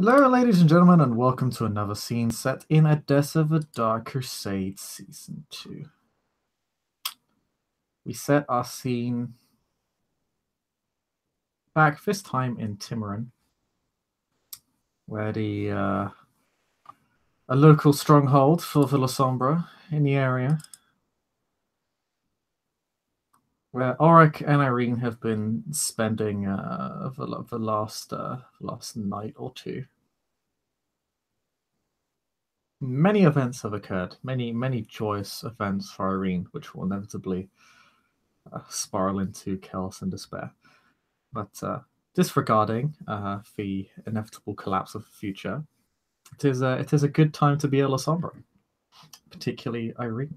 Hello, ladies and gentlemen, and welcome to another scene set in Odessa: The Dark Crusade Season 2. We set our scene back this time in Timorin, where a local stronghold for Villa Sombra in the area, where Ulric and Eirene have been spending the last night or two. Many events have occurred, many joyous events for Eirene, which will inevitably spiral into chaos and despair. But disregarding the inevitable collapse of the future, it is a good time to be a Sombra, particularly Eirene,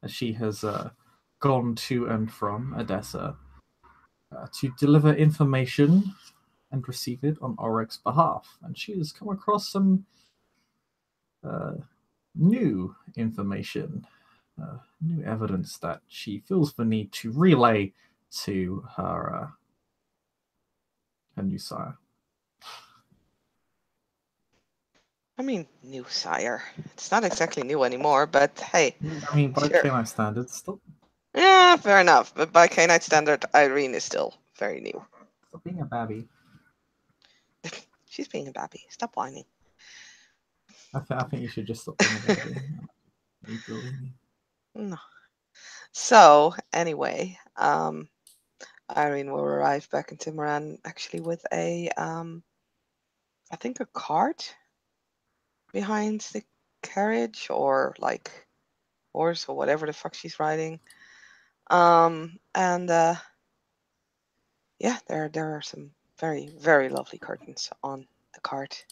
as she has gone to and from Odessa to deliver information and receive it on Ulric's behalf. And she has come across some uh, new information, new evidence that she feels the need to relay to her new sire. I mean, new sire. It's not exactly new anymore, but hey, I mean, by sure. K9 standards, still Yeah, fair enough. But by K-Night standard, Eirene is still very new. stop being a babby. She's being a babby. Stop whining. I think you should just stop being a babby. You bully me. No. So, anyway, Irene will arrive back in Timoran actually with I think a cart behind the carriage or like horse or whatever the fuck she's riding. And yeah, there are some very lovely curtains on the cart.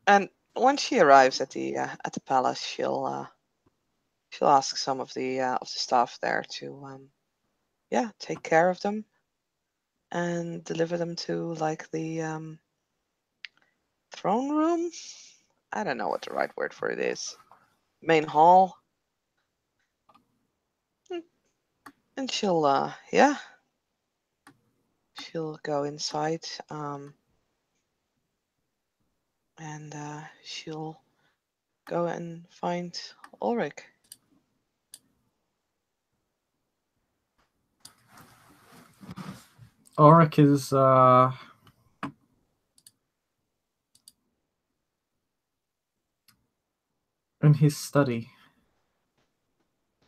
And when she arrives at the palace, she'll ask some of the staff there to yeah, take care of them and deliver them to like the throne room. I don't know what the right word for it is. Main hall. And she'll yeah, she'll go inside and she'll go and find Ulric. Auric is in his study.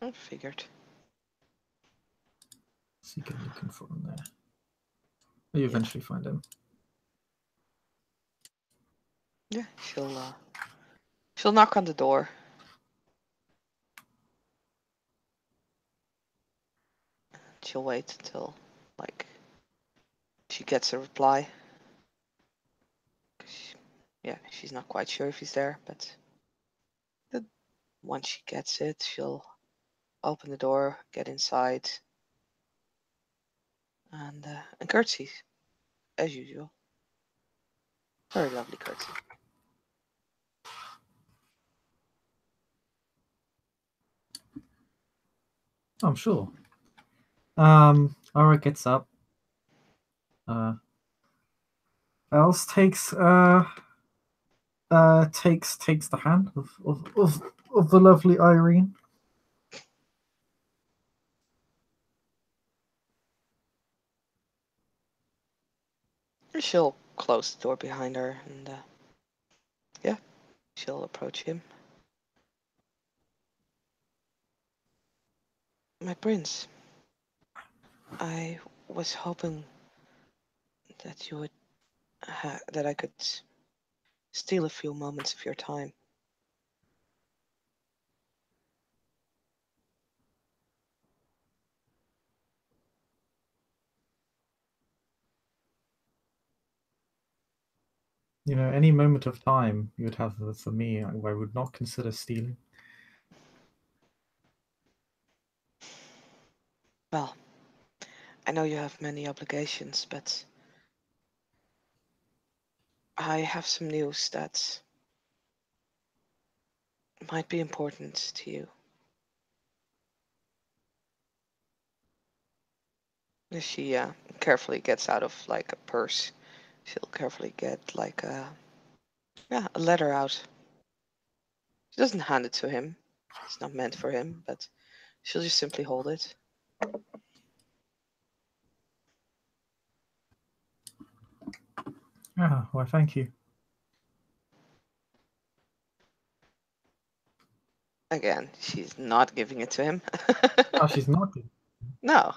I figured. So you can looking for him there. You Yeah. eventually find him. Yeah, she'll knock on the door. She'll wait until like she gets a reply. Yeah, she's not quite sure if he's there, but once she gets it, she'll open the door, get inside, and curtsy as usual. Very lovely curtsy. I'm sure. Auric gets up. Uh, Els takes the hand of the lovely Eirene. She'll close the door behind her, and yeah, she'll approach him. My prince, I was hoping that you would that I could steal a few moments of your time. You know, any moment of time you would have for me, I would not consider stealing. Well, I know you have many obligations, but I have some news that might be important to you. She carefully gets out of like a purse She'll carefully get like a letter out. She doesn't hand it to him. It's not meant for him, but she'll just simply hold it. Ah, why, thank you. Again, she's not giving it to him. Oh, she's not. No,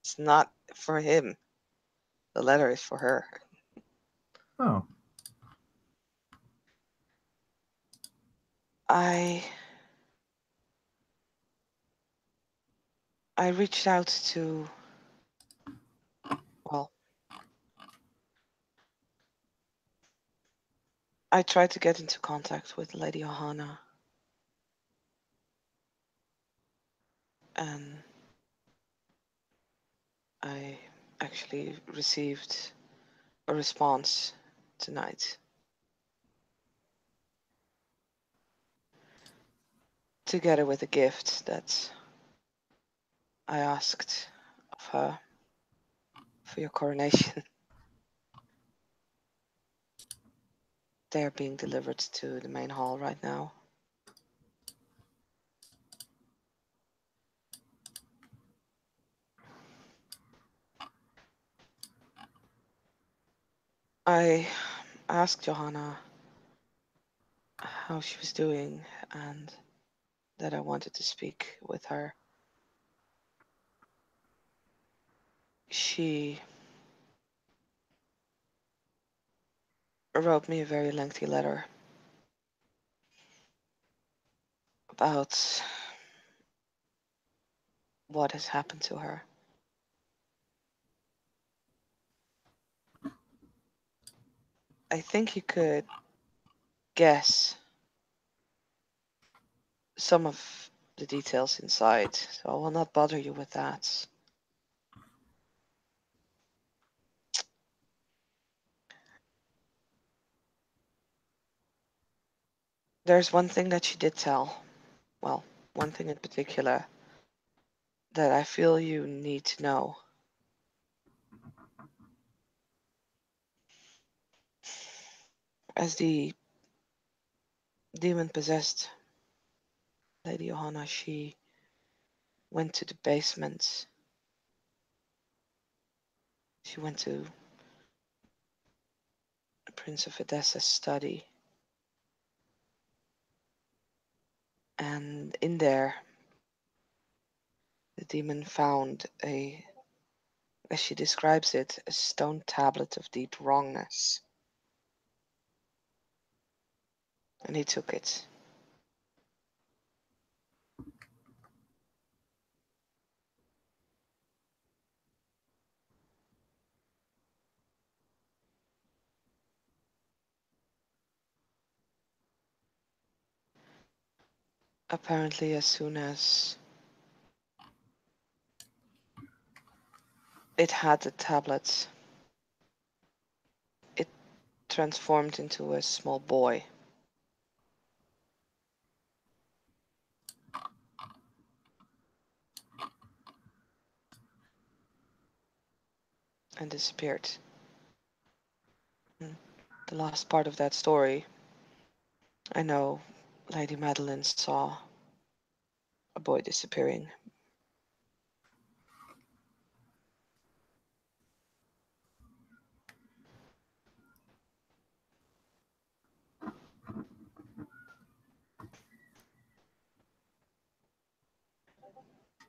it's not for him. The letter is for her. Oh, I reached out to, well, I tried to get into contact with Lady Johanna, and I actually received a response tonight. Together with a gift that I asked of her for your coronation. They are being delivered to the main hall right now. I asked Johanna how she was doing and that I wanted to speak with her. She wrote me a very lengthy letter about what has happened to her. I think you could guess some of the details inside, so I will not bother you with that. There's one thing that she did tell, well, one thing in particular that I feel you need to know. As the demon possessed Lady Johanna, she went to the basement. She went to the Prince of Edessa's study. And in there, the demon found a, as she describes it, a stone tablet of deep wrongness. And he took it. Apparently, as soon as it had the tablet, it transformed into a small boy. And disappeared. And the last part of that story, I know Lady Madeline saw a boy disappearing.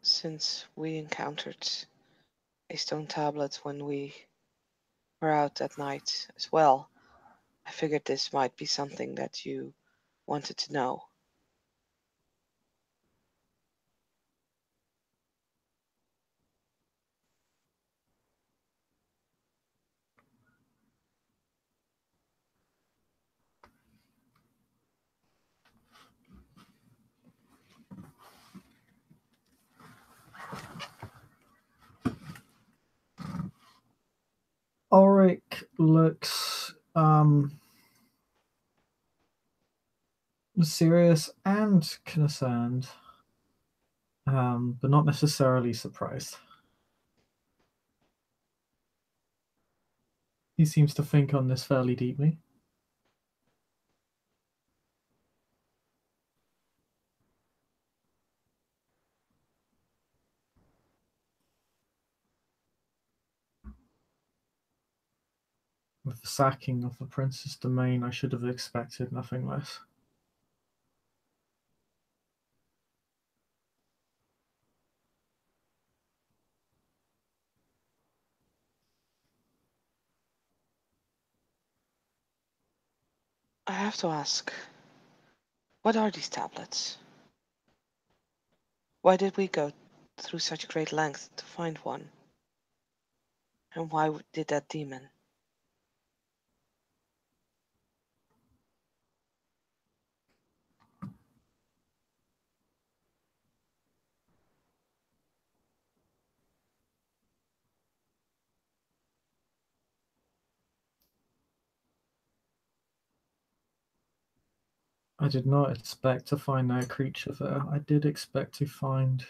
Since we encountered a stone tablet when we were out that night as well, I figured this might be something that you wanted to know. Ulric looks serious and concerned, but not necessarily surprised. He seems to think on this fairly deeply. With the sacking of the prince's domain, I should have expected nothing less. I have to ask, what are these tablets? Why did we go through such great length to find one? And why did that demon? I did not expect to find that creature there. I did expect to find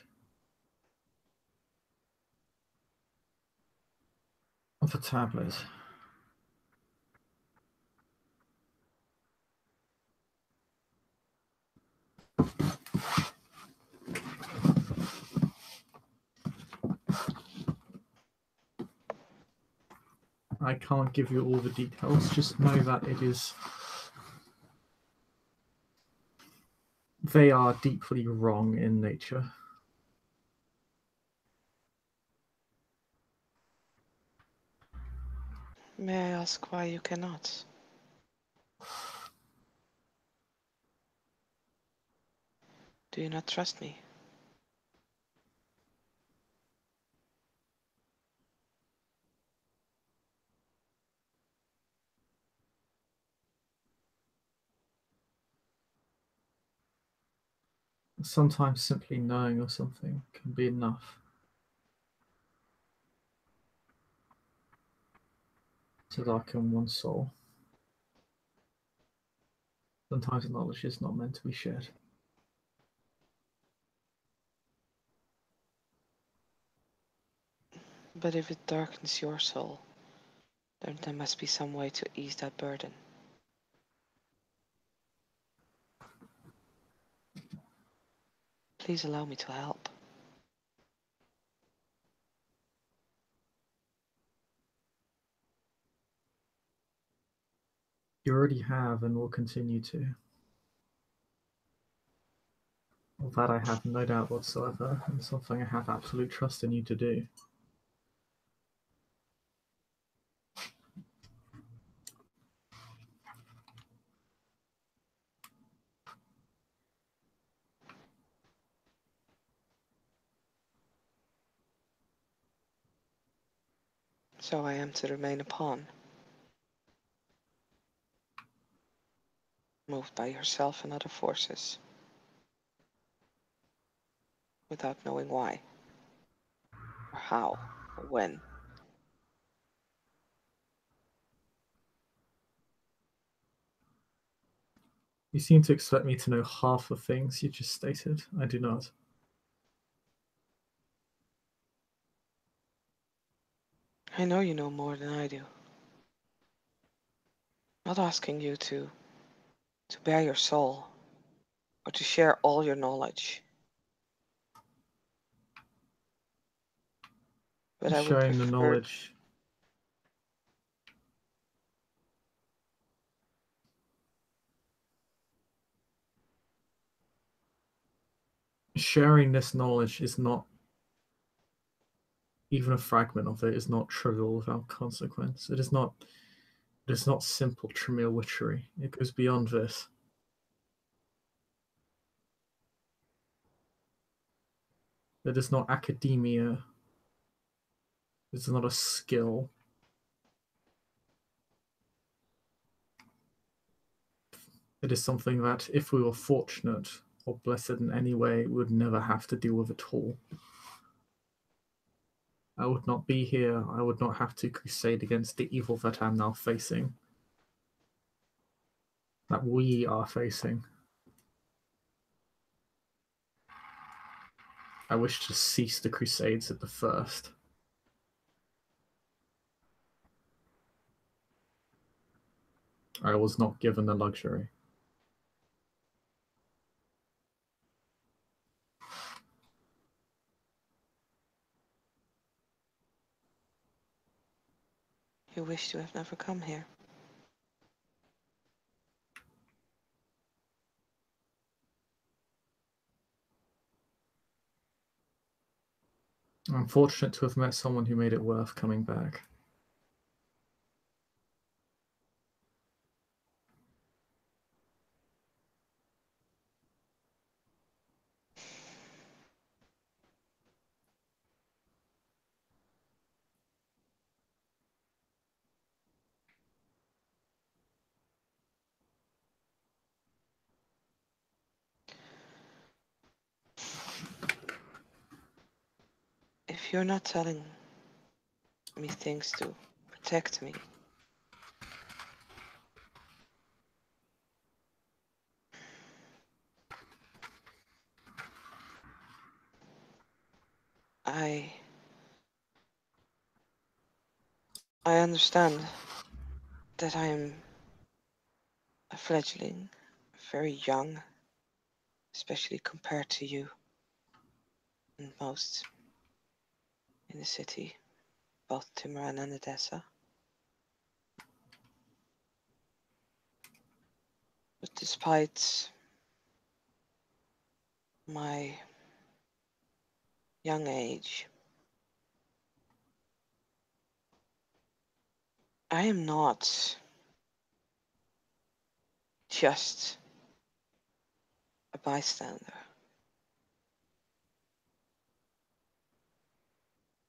the tablet. I can't give you all the details, just know that it is. They are deeply wrong in nature. May I ask why you cannot? Do you not trust me? Sometimes simply knowing of something can be enough to darken one's soul. Sometimes knowledge is not meant to be shared. But if it darkens your soul, then there must be some way to ease that burden. Please allow me to help. You already have and will continue to. Of that I have no doubt whatsoever, and something I have absolute trust in you to do. So I am to remain a pawn, moved by yourself and other forces, without knowing why, or how, or when. You seem to expect me to know half the things you just stated. I do not. I know you know more than I do. Not asking you to bare your soul, or to share all your knowledge. But I would Sharing the prefer. knowledge. Sharing this knowledge is not, even a fragment of it is not trivial without consequence. It is not. It is not simple trivial witchery. It goes beyond this. It is not academia. It is not a skill. It is something that, if we were fortunate or blessed in any way, we would never have to deal with at all. I would not be here. I would not have to crusade against the evil that I'm now facing. That we are facing. I wish to cease the crusades at the first. I was not given the luxury. You wish to have never come here. I'm fortunate to have met someone who made it worth coming back. If you're not telling me things to protect me, I understand that I am a fledgling, very young, especially compared to you and most in the city, both Timoran and Edessa. But despite my young age, I am not just a bystander.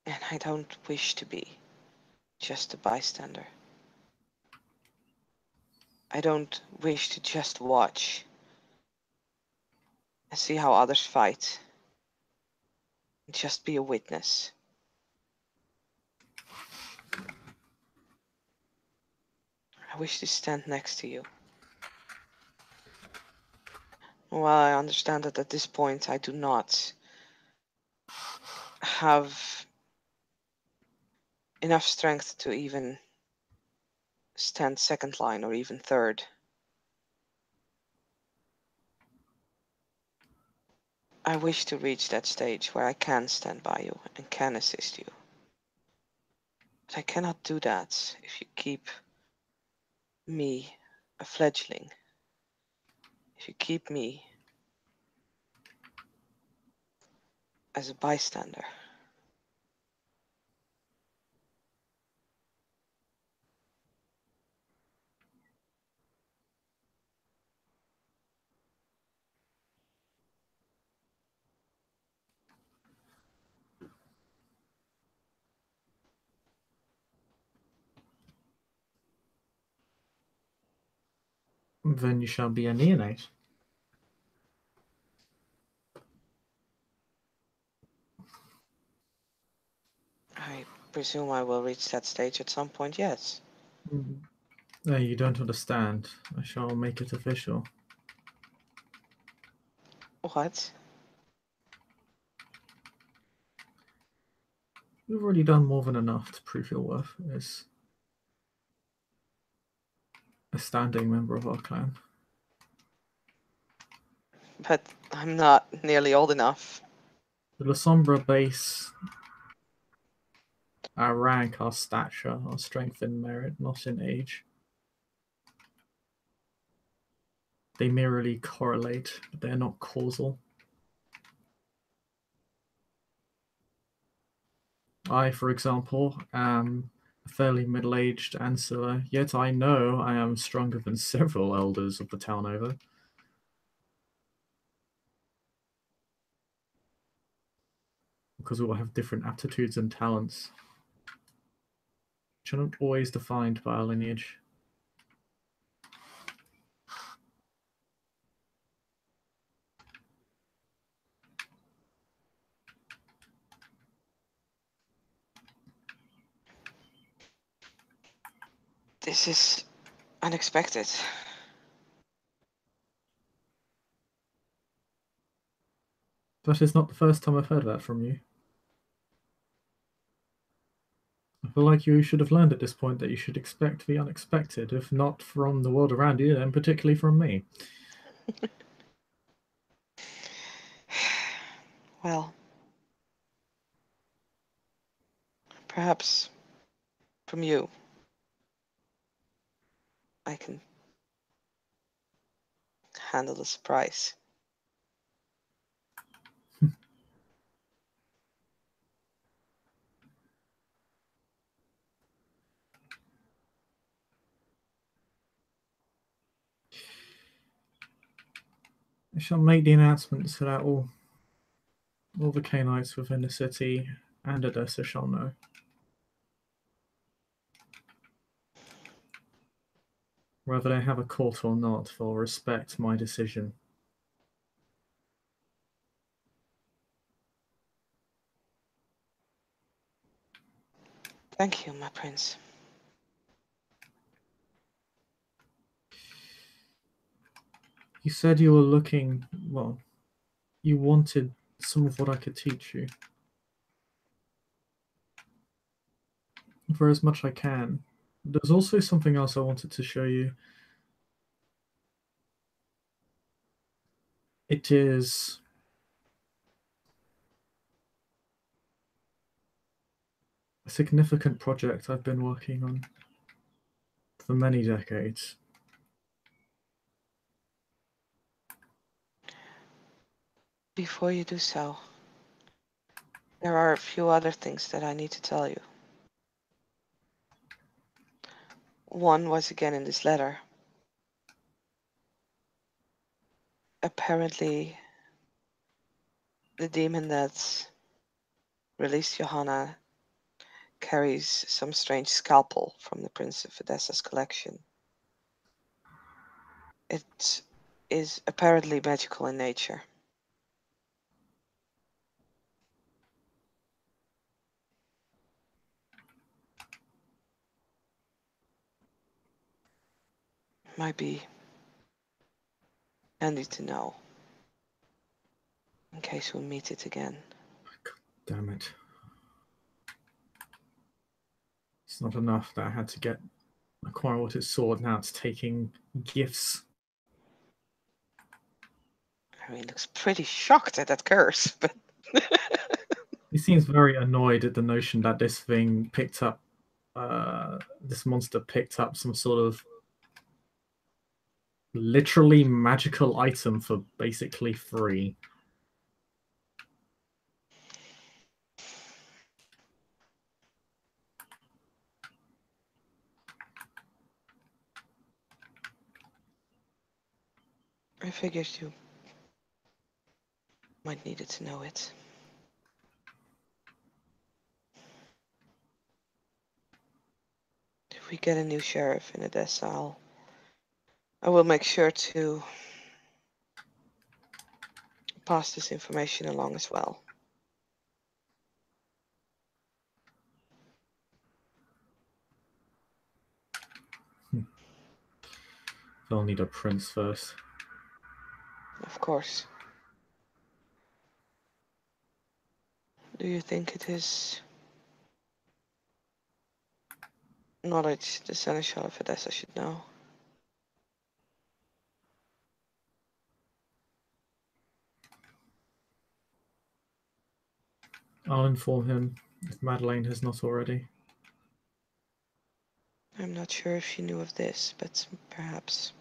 And I don't wish to be just a bystander. I don't wish to just watch and see how others fight and just be a witness. I wish to stand next to you. While I understand that at this point I do not have enough strength to even stand second line or even third. I wish to reach that stage where I can stand by you and can assist you. But I cannot do that if you keep me a fledgling. If you keep me as a bystander. Then you shall be a neonate. I presume I will reach that stage at some point, yes. No, you don't understand. I shall make it official. What? You've already done more than enough to prove your worth as a standing member of our clan. But I'm not nearly old enough. The La Sombra base our rank, our stature, our strength in merit, not in age. They merely correlate, but they're not causal. I, for example, am a fairly middle-aged ancillor, yet I know I am stronger than several elders of the town over. Because we all have different aptitudes and talents, which are not always defined by our lineage. This is unexpected. That is not the first time I've heard that from you. I feel like you should have learned at this point that you should expect the unexpected, if not from the world around you, then particularly from me. Well, perhaps from you I can handle the surprise. I shall make the announcement so that all the Canaanites within the city and Odessa shall know. Whether they have a court or not, they'll respect my decision. Thank you, my prince. You said you were looking, well, you wanted some of what I could teach you. For as much I can. There's also something else I wanted to show you. It is a significant project I've been working on for many decades. Before you do so, there are a few other things that I need to tell you. One was again in this letter. Apparently, the demon that released Johanna carries some strange scalpel from the Prince of Odessa's collection. It is apparently magical in nature. Might be handy to know in case we meet it again. Damn it. It's not enough that I had to acquire what his sword, now it's taking gifts. I mean, looks pretty shocked at that curse, but He seems very annoyed at the notion that this monster picked up some sort of literally magical item for basically free. I figured you might need it to know it. If we get a new sheriff in Odessa, I will make sure to pass this information along as well. They'll need a prince first. Of course. Do you think it is knowledge the Seneschal of Odessa should know? I'll inform him if Madeleine has not already. I'm not sure if she knew of this, but perhaps.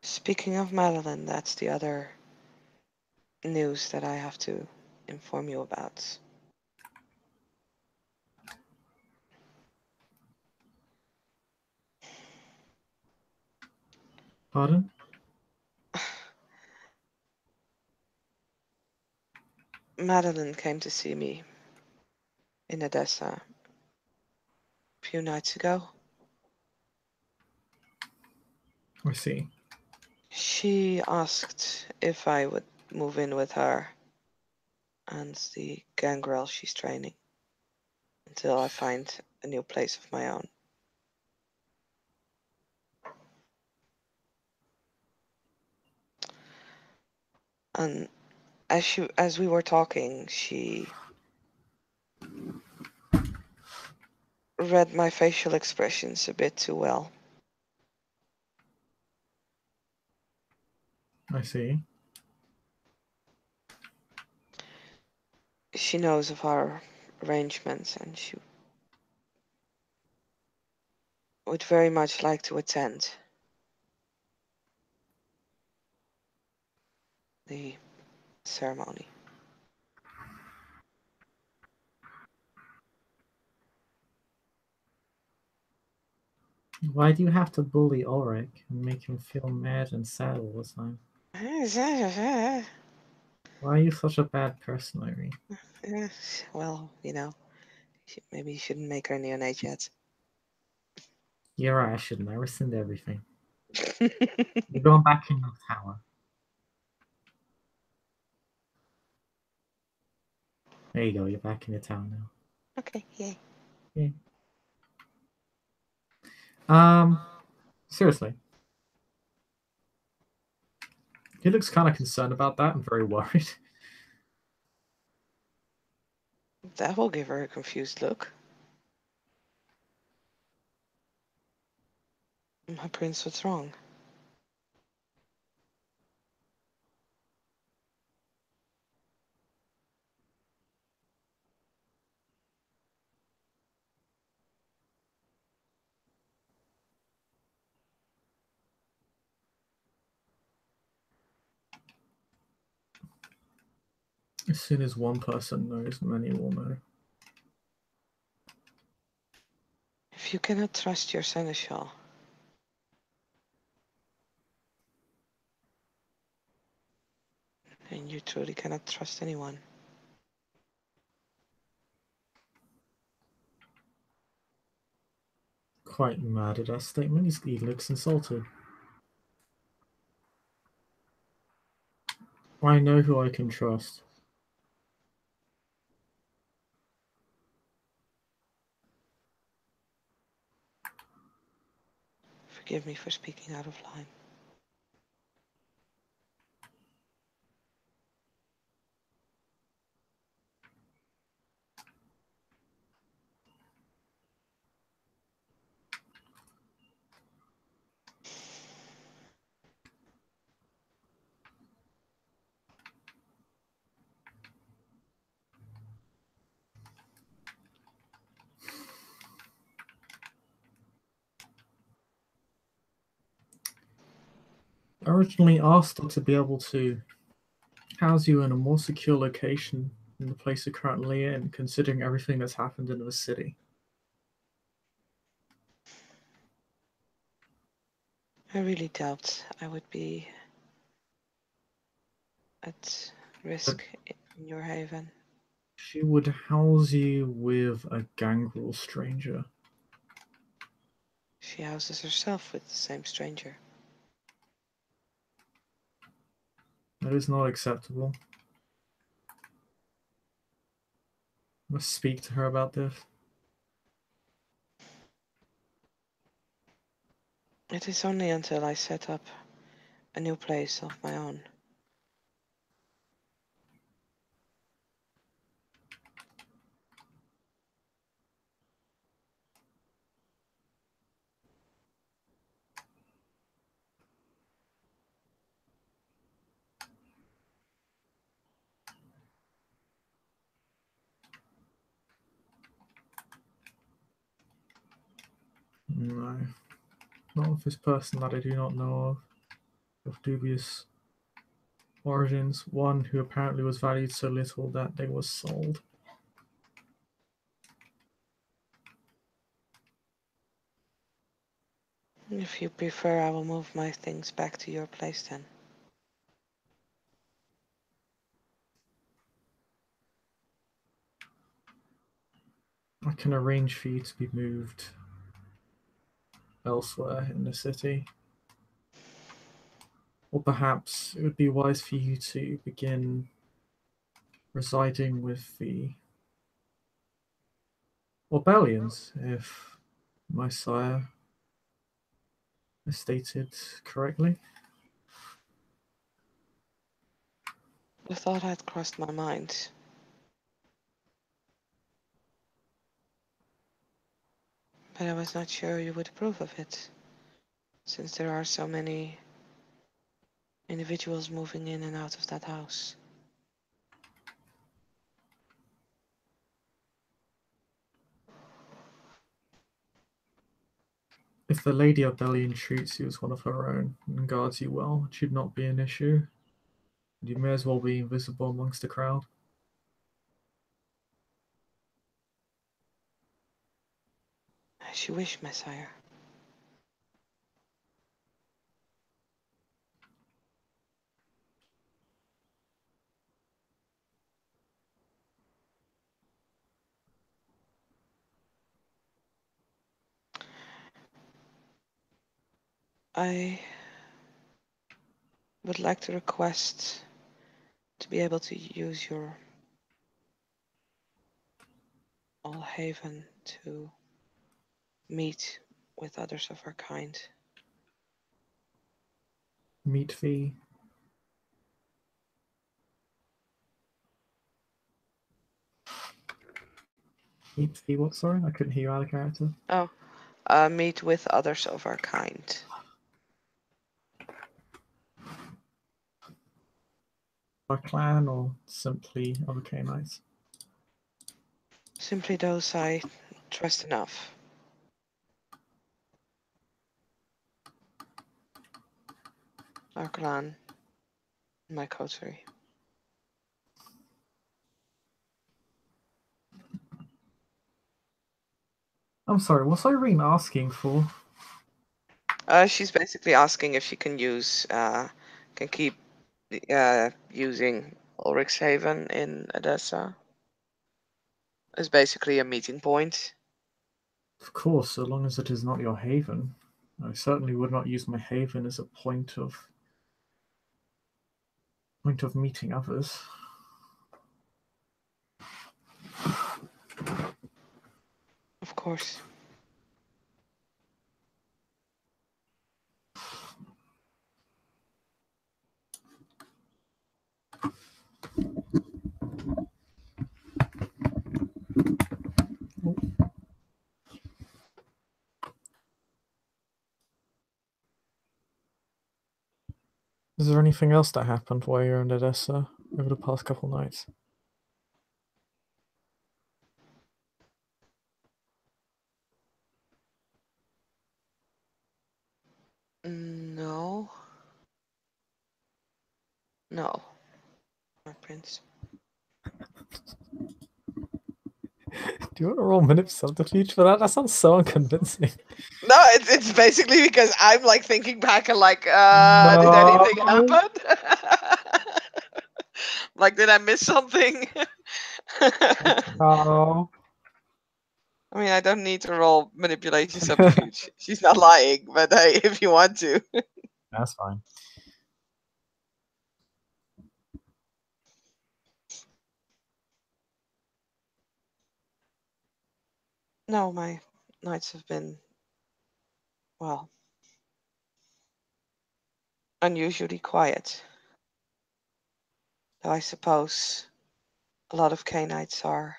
Speaking of Madeline, that's the other news that I have to inform you about. Pardon? Madeline came to see me in Odessa a few nights ago. I see. She asked if I would move in with her and the gangrel she's training until I find a new place of my own. And as we were talking, she read my facial expressions a bit too well. I see. She knows of our arrangements, and she would very much like to attend the ceremony. Why do you have to bully Ulric and make him feel mad and sad all the time? Why are you such a bad person, Irene? Well, maybe you shouldn't make her neonate yet. You're right, I shouldn't. I rescind everything. You're going back in your tower. There you go, you're back in your tower now. Okay, yay. Yeah. Seriously. He looks kind of concerned about that and very worried. That will give her a confused look. My prince, what's wrong? As soon as one person knows, many will know. If you cannot trust your seneschal, then you truly cannot trust anyone. Quite mad at that statement. He looks insulted. I know who I can trust. Forgive me for speaking out of line. I originally asked her to be able to house you in a more secure location than the place you're currently in, considering everything that's happened in the city. I really doubt I would be at But risk in your haven. she would house you with a gangrel stranger. She houses herself with the same stranger. That is not acceptable. I must speak to her about this. It is only until I set up a new place of my own. No, not with this person that I do not know of dubious origins. One who apparently was valued so little that they were sold. If you prefer, I will move my things back to your place then. I can arrange for you to be moved elsewhere in the city. Or perhaps it would be wise for you to begin residing with the Orbellians, if my sire has stated correctly. The thought had crossed my mind. But I was not sure you would approve of it, since there are so many individuals moving in and out of that house. If the Lady Abellion treats you as one of her own and guards you well, it should not be an issue. And you may as well be invisible amongst the crowd. As you wish, Messiah. I would like to request to be able to use your All Haven to meet with others of our kind. Meet fee. Meet fee, what, sorry? I couldn't hear you out of character. Oh, meet with others of our kind. Our clan or simply other Canaanites? Simply those I trust enough. Our clan, my coterie. I'm sorry, what's Irene asking for? She's basically asking if she can use, can keep using Ulric's Haven in Edessa. It's basically a meeting point. Of course, so long as it is not your haven. I certainly would not use my haven as a point of meeting others. Of course. Is there anything else that happened while you're in Edessa over the past couple nights? No. No, my prince. Do you want to roll manip subterfuge for that? That sounds so unconvincing. No, it's basically because I'm like thinking back and like, No. did anything happen? Like, did I miss something? No. I mean, I don't need to roll manipulation subterfuge. She's not lying, but hey, if you want to. That's fine. No, my nights have been, well, unusually quiet. Though I suppose a lot of Canaanites are,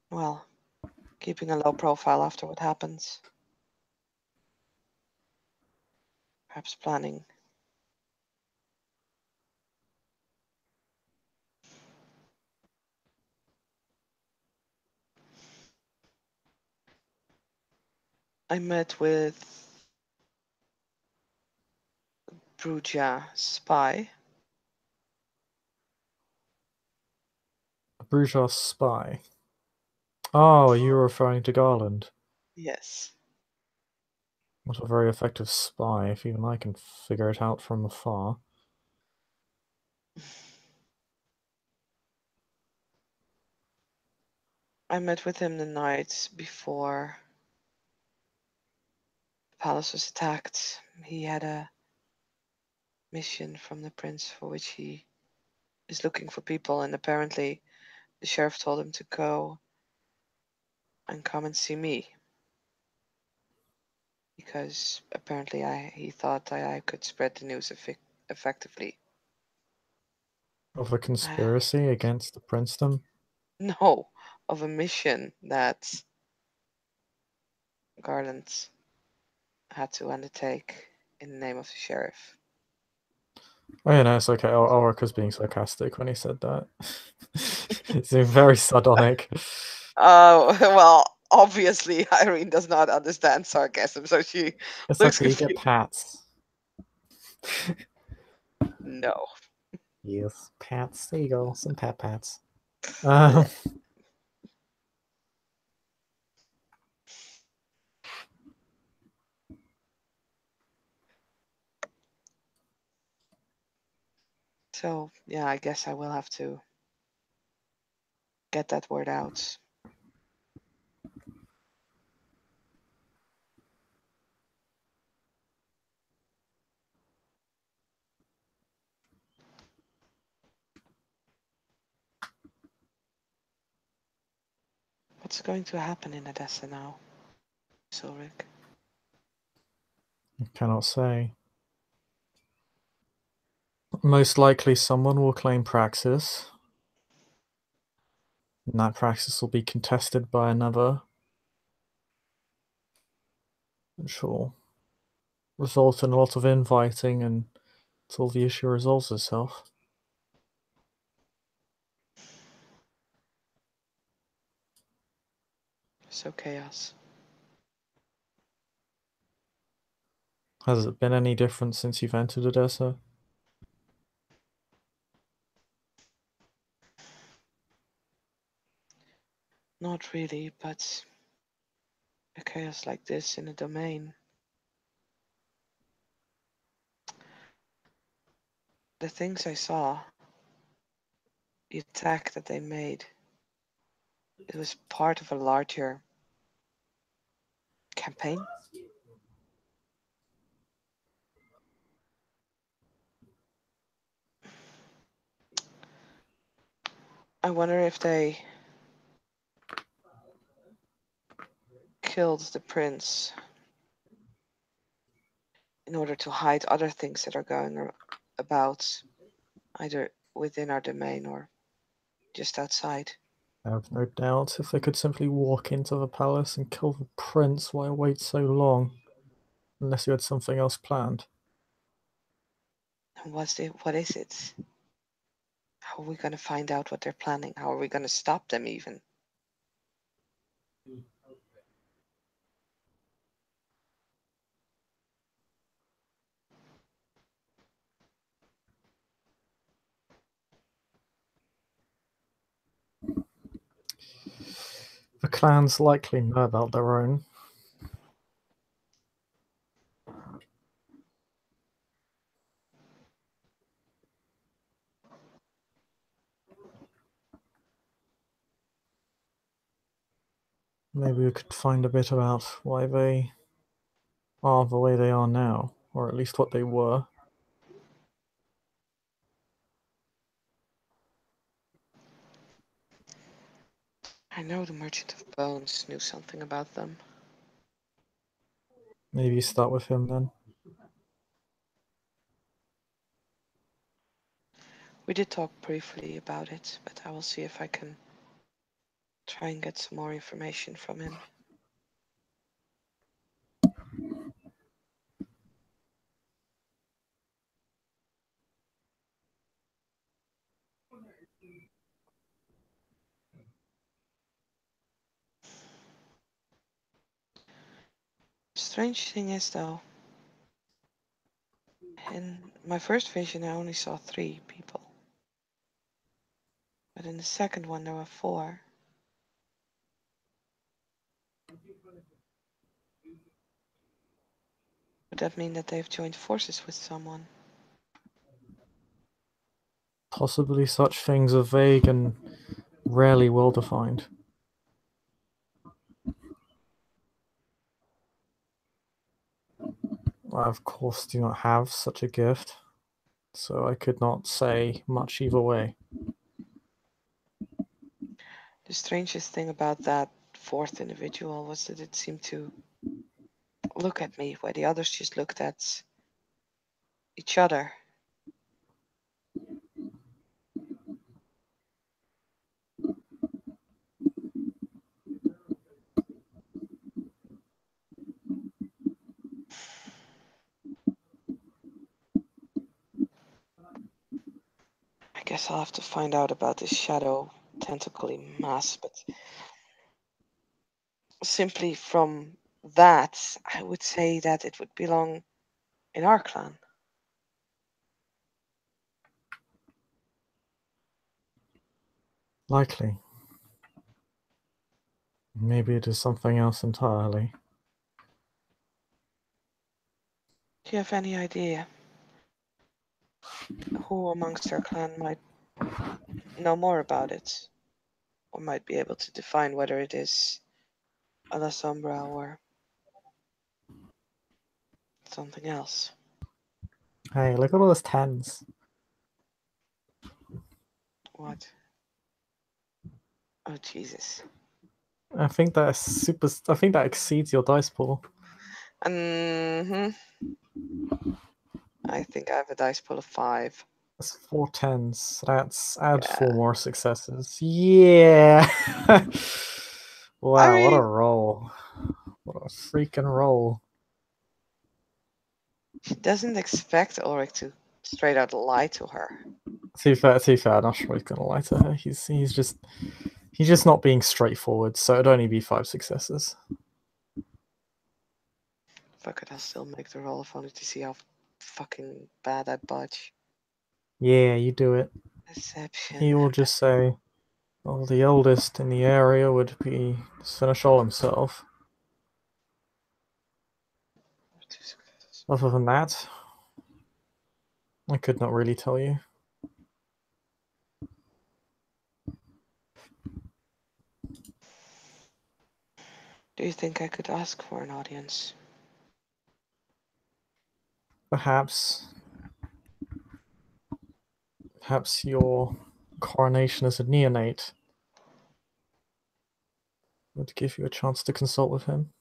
well, keeping a low profile after what happens. Perhaps planning. I met with Bruja spy. A bourgeois spy. Oh, you're referring to Garland. Yes. What a very effective spy, if even I can figure it out from afar. I met with him the night before the palace was attacked. He had a mission from the prince for which he is looking for people, and apparently the sheriff told him to go and come and see me. Because apparently he thought I could spread the news effectively. Of a conspiracy against the princedom? No, of a mission that Garland had to undertake in the name of the sheriff. Oh, yeah, no, it's okay. Ulric was being sarcastic when he said that. It's very sardonic. Well, obviously Irene does not understand sarcasm, so she It's looks okay, you get confused. pats. No. Yes, pats. There you go, some pats. Blech. So, yeah, I guess I will have to get that word out. What's going to happen in Odessa now, Ulric? I cannot say. Most likely someone will claim praxis, and that praxis will be contested by another, which will result in a lot of infighting until the issue resolves itself. So chaos. Has it been any different since you've entered Odessa? Not really, but a chaos like this in a domain. The things I saw, the attack that they made, it was part of a larger campaign. I wonder if they killed the prince in order to hide other things that are going about, either within our domain or just outside. I have no doubt if they could simply walk into the palace and kill the prince, why wait so long? Unless you had something else planned. And what is it? How are we going to find out what they're planning? How are we going to stop them even? The clans likely know about their own. Maybe we could find a bit about why they are the way they are now, or at least what they were. I know the Merchant of Bones knew something about them. Maybe start with him then. We did talk briefly about it, but I will see if I can try and get some more information from him. Strange thing is, though, in my first vision I only saw 3 people. But in the second one there were 4. Would that mean that they've joined forces with someone? Possibly such things are vague and rarely well defined. I, of course, do not have such a gift, so I could not say much either way. The strangest thing about that 4th individual was that it seemed to look at me where the others just looked at each other. guess I'll have to find out about this shadow tentacly mass, but simply from that, I would say that it would belong in our clan. Likely. Maybe it is something else entirely. Do you have any idea who amongst our clan might know more about it, or might be able to define whether it is a La Sombra or something else? Hey, look at all those tens. What? Oh, Jesus. I think that is super. I think that exceeds your dice pool. Mm-hmm. I think I have a dice pool of 5. That's 4 tens. That's add Yeah. 4 more successes. Yeah. Wow, what a I roll! What a freaking roll! She doesn't expect Ulric to straight out lie to her. Too fair. I'm not sure he's gonna lie to her. He's just not being straightforward. So it'd only be 5 successes. Fuck it, I'll still make the roll if only to see how fucking bad I budge. Yeah, you do it. He Deception. will just say, "Well, the oldest in the area would be Seneschal himself." 2 successes. Other than that, I could not really tell you. Do you think I could ask for an audience? Perhaps your coronation as a neonate would give you a chance to consult with him.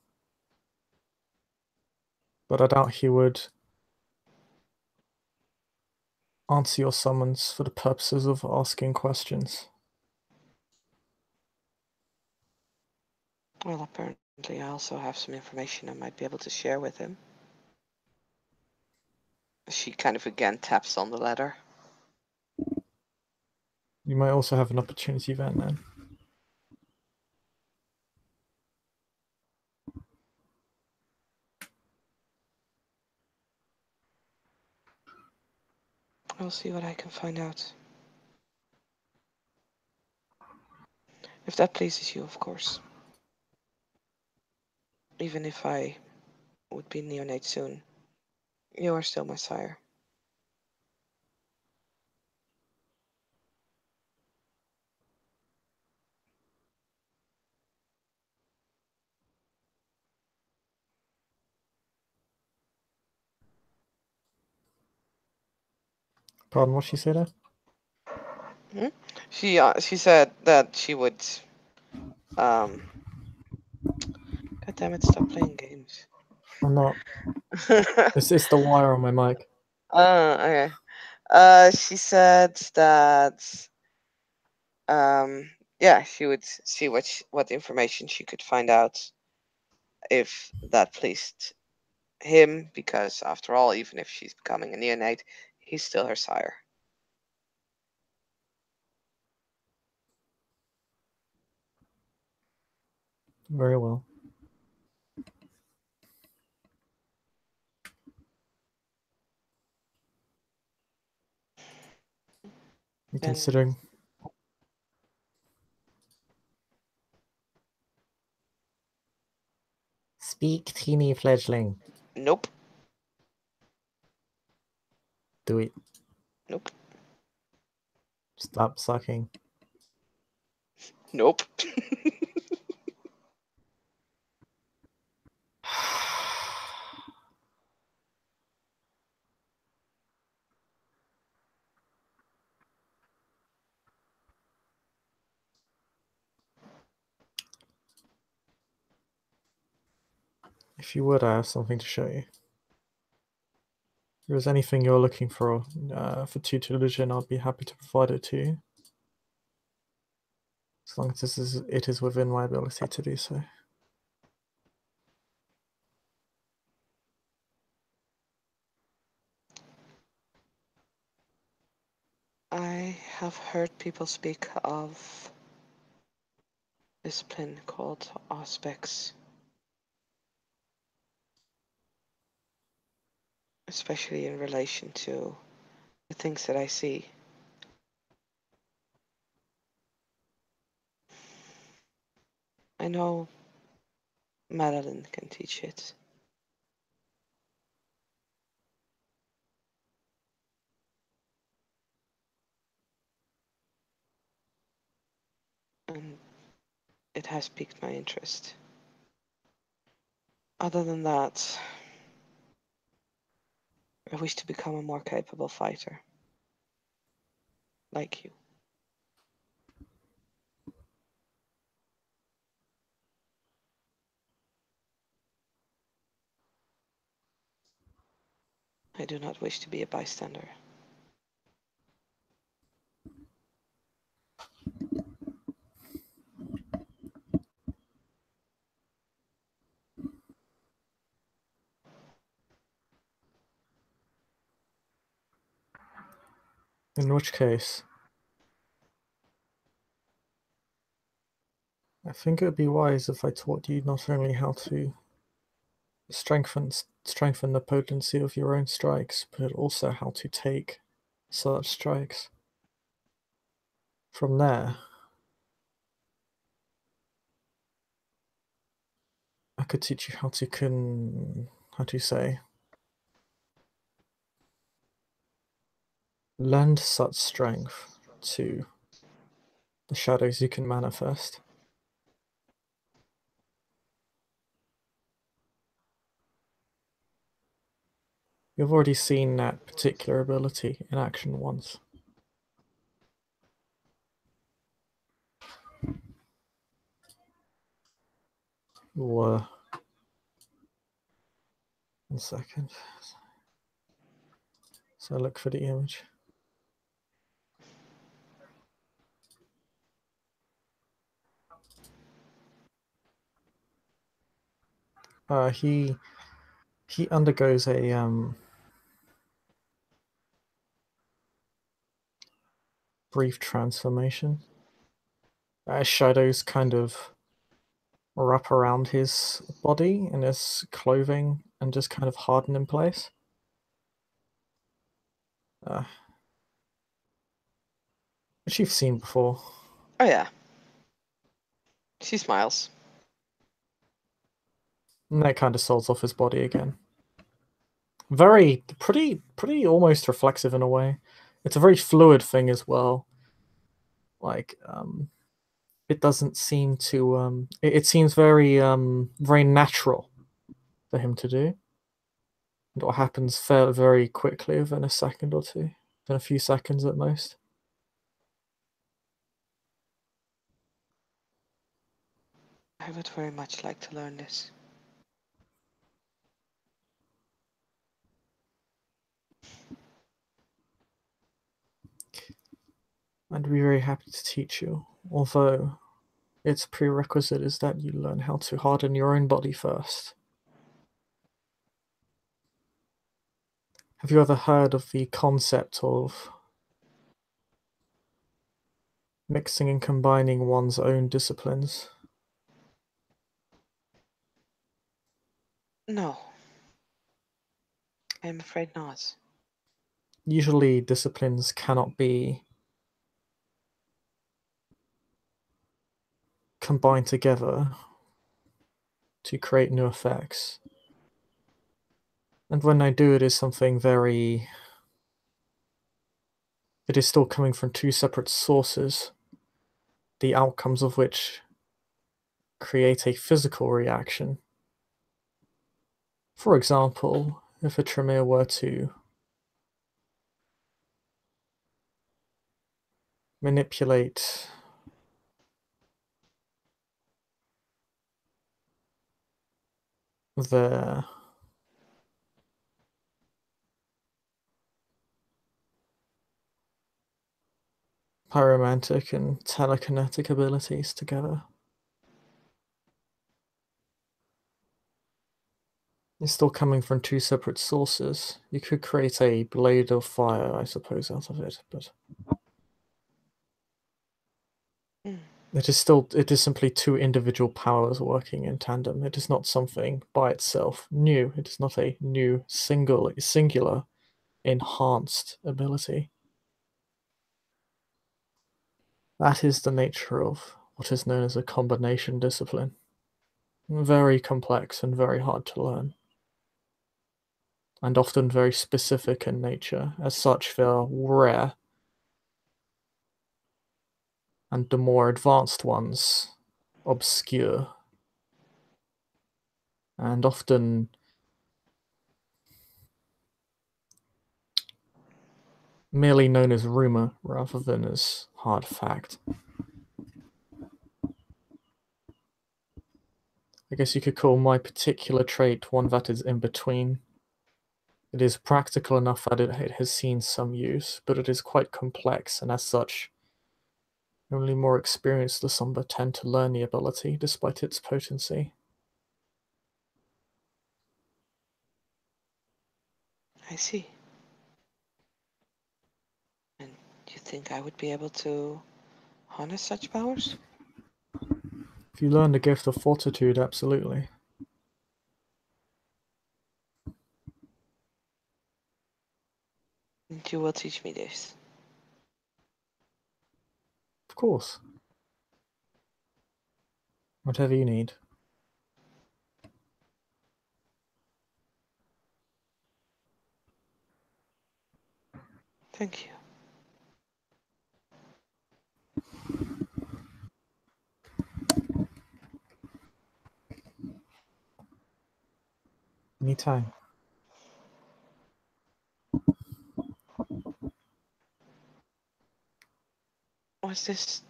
But I doubt he would answer your summons for the purposes of asking questions. Well, apparently I also have some information I might be able to share with him. She kind of again taps on the letter. You might also have an opportunity then. I'll see what I can find out. If that pleases you, of course. Even if I would be neonate soon, you are still my sire. Pardon, what she said there? Hmm? She said that she would God damn it, stop playing games. I'm not. It's the wire on my mic. Okay. She said that yeah, she would see what information she could find out if that pleased him, because after all, even if she's becoming a neonate, he's still her sire. Very well. Then Considering speak, teeny fledgling. nope, Do it. nope, Stop sucking. nope. If you would, I have something to show you. If there's anything you're looking for tutelage, I'll be happy to provide it to you. As long as it is within my ability to do so. I have heard people speak of discipline called auspex, especially in relation to the things that I see. I know Madeline can teach it. And it has piqued my interest. Other than that, I wish to become a more capable fighter. Like you. I do not wish to be a bystander. In which case, I think it would be wise if I taught you not only how to strengthen the potency of your own strikes, but also how to take such strikes. From there, I could teach you how to say, lend such strength to the shadows you can manifest. You've already seen that particular ability in action once. One second. So look for the image. He undergoes a brief transformation. Shadows kind of wrap around his body and his clothing and just kind of harden in place. Which you've seen before. Oh yeah. She smiles. And that kind of solves off his body again. Pretty almost reflexive in a way. It's a very fluid thing as well. Like, it doesn't seem to, it seems very natural for him to do. And what happens fairly very quickly within a second or two, within a few seconds at most. I would very much like to learn this. I'd be very happy to teach you, although its prerequisite is that you learn how to harden your own body first. Have you ever heard of the concept of mixing and combining one's own disciplines? No. I'm afraid not. Usually disciplines cannot be combined together to create new effects. And when they do, it is something very... It is still coming from two separate sources, the outcomes of which create a physical reaction. For example, if a Tremere were to manipulate their pyromantic and telekinetic abilities together, it's still coming from two separate sources. You could create a blade of fire, I suppose, out of it, but Mm. It is simply two individual powers working in tandem. It is not something by itself new. It is not a new singular enhanced ability. That is the nature of what is known as a combination discipline. Very complex and very hard to learn, and often very specific in nature. As such, they are rare, and the more advanced ones obscure, and often merely known as rumor rather than as hard fact. I guess you could call my particular trait one that is in between. It is practical enough that it has seen some use, but it is quite complex, and as such, only more experienced Lasumba tend to learn the ability, despite its potency. I see. And do you think I would be able to harness such powers? If you learn the gift of fortitude, absolutely. And you will teach me this. Of course. Whatever you need. Thank you. Anytime. Was this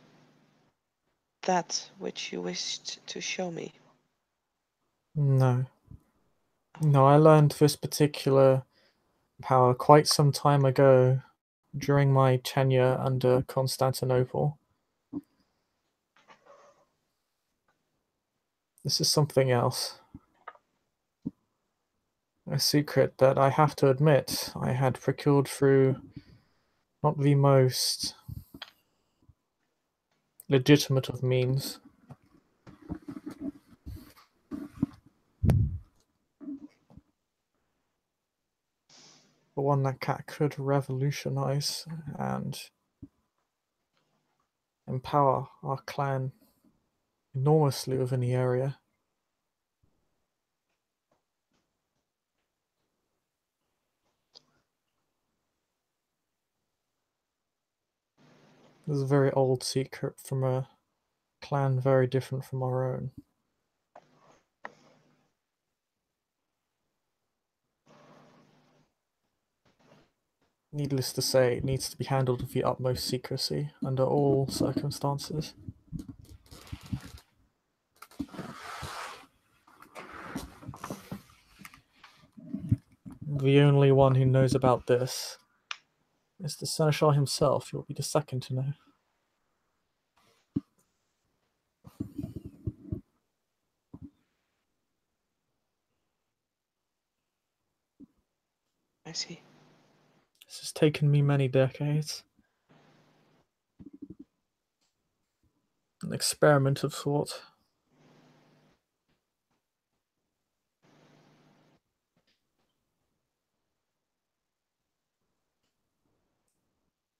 that which you wished to show me? No. No, I learned this particular power quite some time ago during my tenure under Constantinople. This is something else. A secret that I have to admit I had procured through not the most legitimate of means. But one that could revolutionize and empower our clan enormously within the area. This is a very old secret from a clan very different from our own. Needless to say, it needs to be handled with the utmost secrecy under all circumstances. The only one who knows about this is the Seneschal himself. You'll be the second to know. I see. This has taken me many decades. An experiment of sort.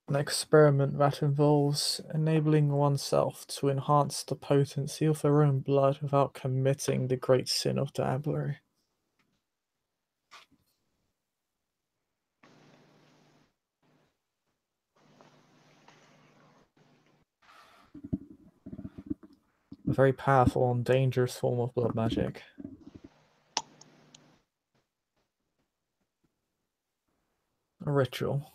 An experiment that involves enabling oneself to enhance the potency of their own blood without committing the great sin of dabblery. A very powerful and dangerous form of blood magic. A ritual.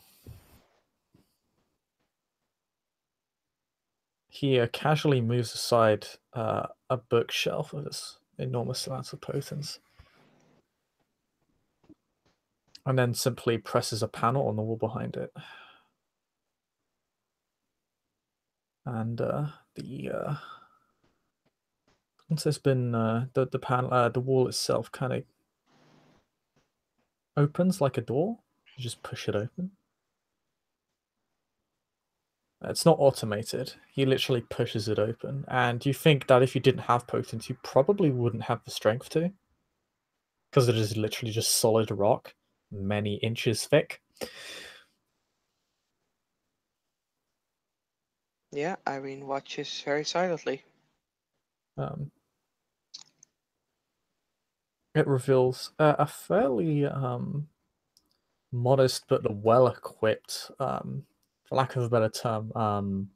He casually moves aside a bookshelf with its enormous amounts of potence, and then simply presses a panel on the wall behind it. And once there's been the panel, the wall itself kind of opens like a door. You just push it open. It's not automated. He literally pushes it open, and you think that if you didn't have potence, you probably wouldn't have the strength to, because it is literally just solid rock, many inches thick. Yeah, Eirene watches very silently. It reveals a fairly modest but well-equipped, for lack of a better term,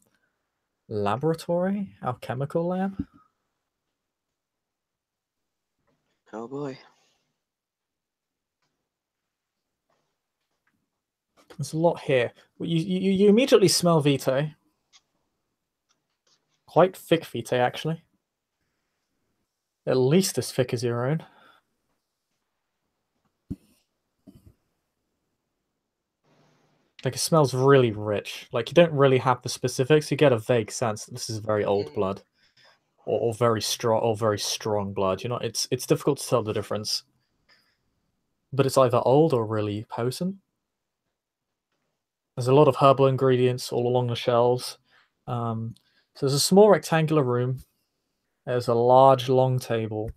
laboratory, alchemical lab. Oh boy. There's a lot here. You immediately smell vitae. Quite thick vitae, actually. At least as thick as your own. Like, it smells really rich. Like, you don't really have the specifics. You get a vague sense that this is very old blood, or very strong blood. You know, it's difficult to tell the difference. But it's either old or really potent. There's a lot of herbal ingredients all along the shelves. So there's a small rectangular room. There's a large, long table.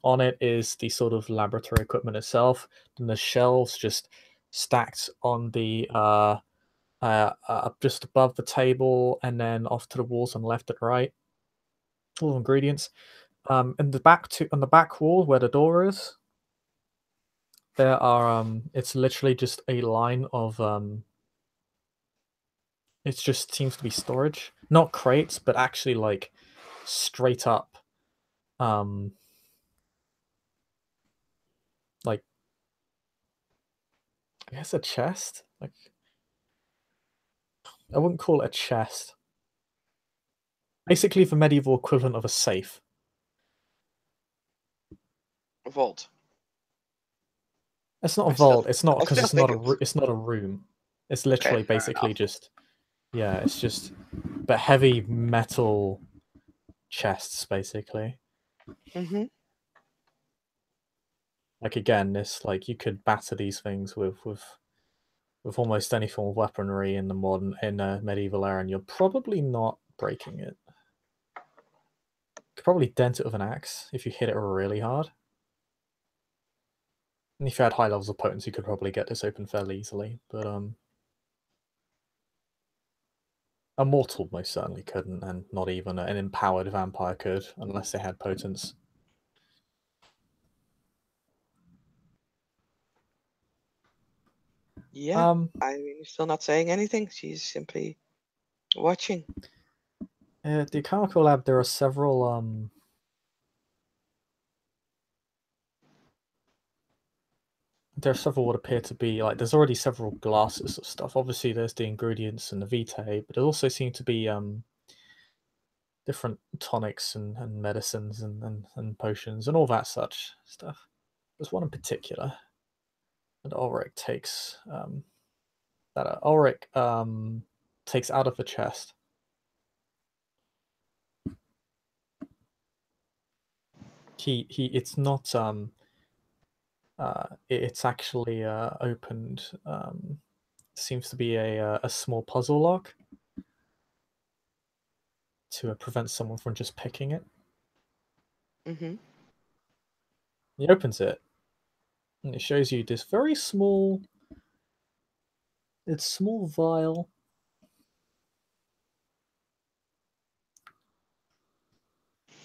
On it is the sort of laboratory equipment itself, and the shelves just stacked on the just above the table, and then off to the walls on the left and right. Full of ingredients. In the back on the back wall where the door is, there are it's literally just a line of it just seems to be storage, not crates, but actually like straight up like, I guess a chest. Like, I wouldn't call it a chest. Basically the medieval equivalent of a safe. Vault. It's not a I still, vault. It's not, I because still it's not think a it's it's not a room. It's okay. literally Fair basically enough. just, yeah, it's just, but heavy metal chests basically. Mm-hmm. Like, again, this, like, you could batter these things with almost any form of weaponry in the medieval era, and you're probably not breaking it. You could probably dent it with an axe if you hit it really hard. And if you had high levels of potency, you could probably get this open fairly easily. But a mortal most certainly couldn't, and not even an empowered vampire could, unless they had potence. Yeah, Irene's still not saying anything. She's simply watching. At the Alchemical Lab, there are several what appear to be, like, there's already several glasses of stuff. Obviously, there's the ingredients and the vitae, but there also seem to be different tonics and medicines and potions and all that such stuff. There's one in particular that Ulric takes takes out of the chest. It's not it's actually opened. Seems to be a small puzzle lock to prevent someone from just picking it. Mm-hmm. He opens it, and it shows you this very small, it's small vial.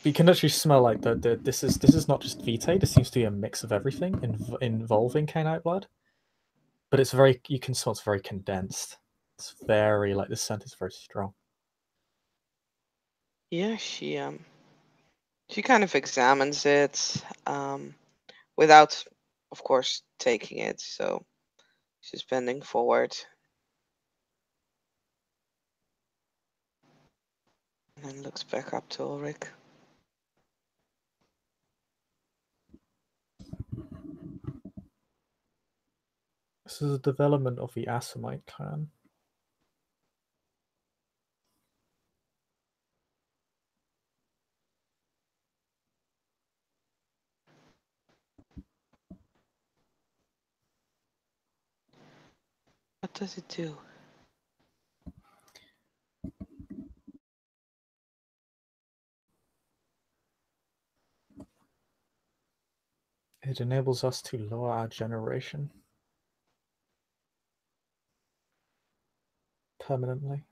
But you can actually smell, like, this is not just vitae. This seems to be a mix of everything involving canine blood. But it's very, you can smell it's very condensed. It's very, like, the scent is very strong. Yeah, she kind of examines it, without, of course, taking it. So she's bending forward and then looks back up to Ulric. This is a development of the Assamite clan. What does it do? It enables us to lower our generation permanently.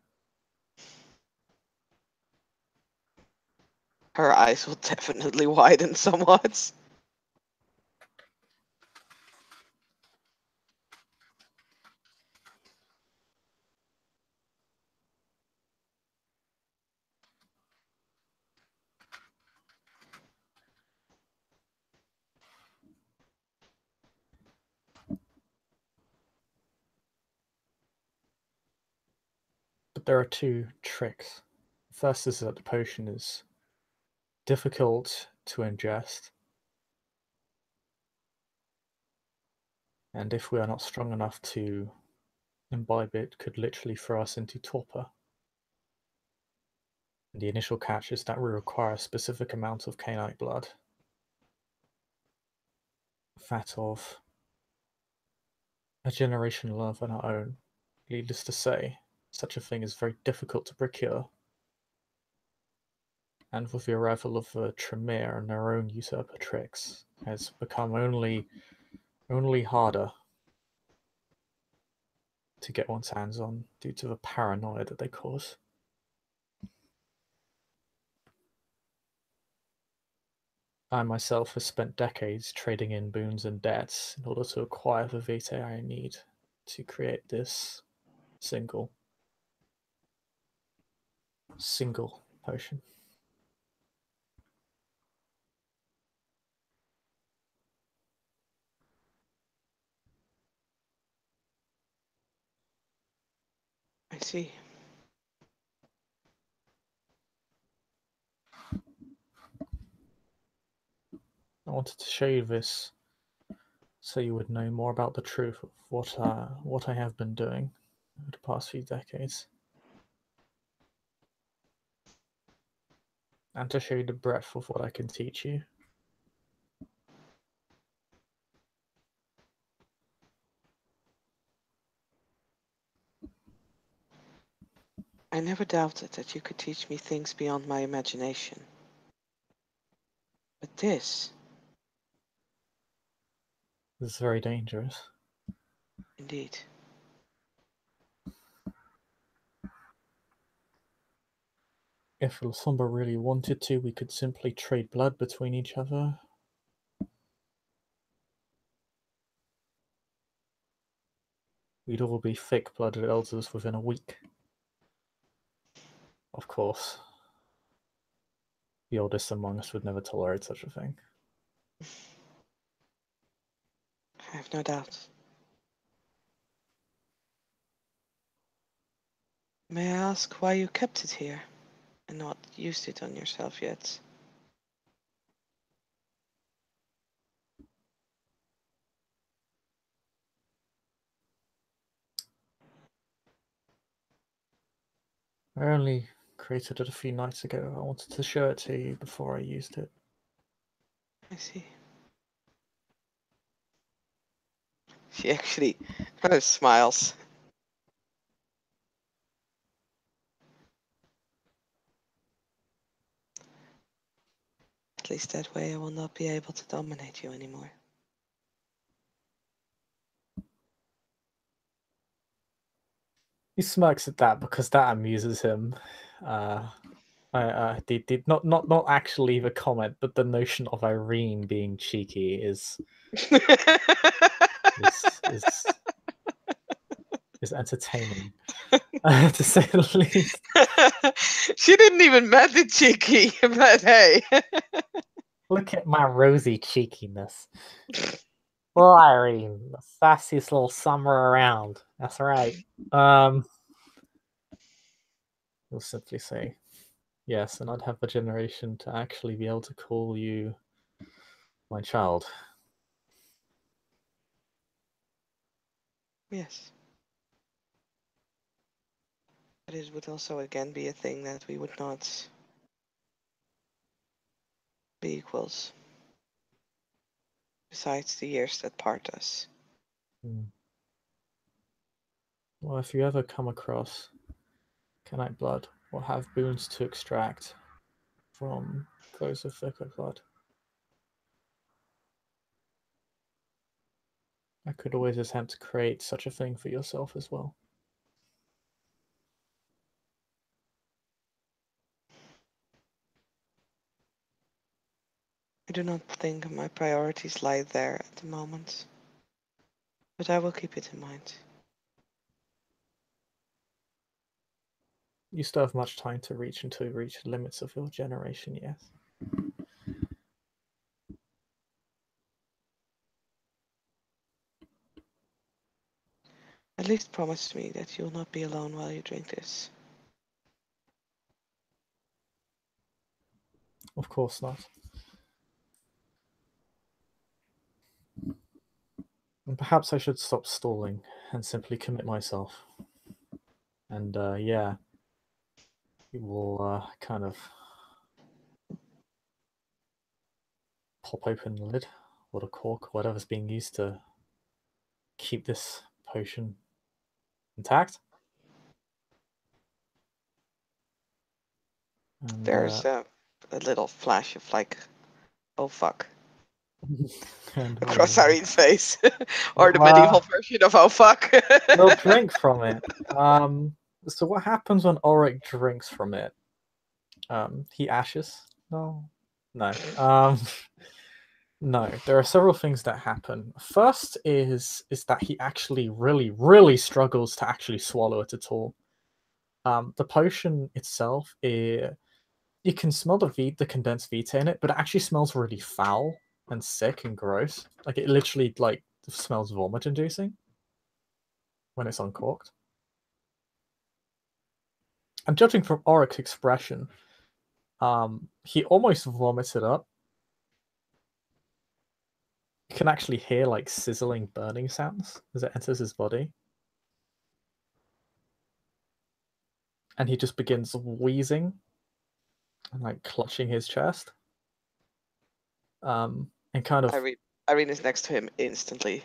Her eyes will definitely widen somewhat. But there are two tricks. First is that the potion is difficult to ingest, and if we are not strong enough to imbibe it, could literally throw us into torpor. And the initial catch is that we require a specific amount of canine blood. That of a generation lower than our own. Needless to say, such a thing is very difficult to procure. And with the arrival of the Tremere and their own usurper tricks, has become only harder to get one's hands on due to the paranoia that they cause. I myself have spent decades trading in boons and debts in order to acquire the vitae I need to create this single potion. I see. I wanted to show you this so you would know more about the truth of what I have been doing over the past few decades. And to show you the breadth of what I can teach you. I never doubted that you could teach me things beyond my imagination. But this, Is very dangerous. indeed. If Lasomba really wanted to, we could simply trade blood between each other. We'd all be thick-blooded elders within a week. Of course, the oldest among us would never tolerate such a thing. I have no doubt. May I ask why you kept it here and not used it on yourself yet? I only created it a few nights ago. I wanted to show it to you before I used it. I see. She actually kind of smiles. At least that way I will not be able to dominate you anymore. He smirks at that because that amuses him. Did not actually the comment, but the notion of Eirene being cheeky is is entertaining, to say the least. She didn't even meant it cheeky, but hey. Look at my rosy cheekiness. Well, Irene, the sassiest little summer around. That's right. We'll simply say yes, and I'd have the generation to actually be able to call you my child. Yes. But it would also again be a thing that we would not be equals. Besides the years that part us. Well, if you ever come across Canite blood or have boons to extract from those of thicker blood, I could always attempt to create such a thing for yourself as well. I do not think my priorities lie there at the moment, but I will keep it in mind. You still have much time to reach the limits of your generation, yes. At least promise me that you will not be alone while you drink this. Of course not. And perhaps I should stop stalling and simply commit myself. And yeah, you will kind of pop open the lid or the cork, whatever's being used to keep this potion intact. And There's a little flash of like, oh fuck, and across Irene's face, or the well, medieval version of oh fuck. we'll drink from it. So what happens when Ulric drinks from it? He ashes? No, no. No. There are several things that happen. First is that he actually really, really struggles to actually swallow it at all. The potion itself, you can smell the condensed vita in it, but it actually smells really foul and sick and gross. Like it literally like smells vomit-inducing when it's uncorked. And judging from Ulric's expression, he almost vomited up. You can actually hear like sizzling, burning sounds as it enters his body. And he just begins wheezing and like clutching his chest. And kind of Irene is next to him instantly.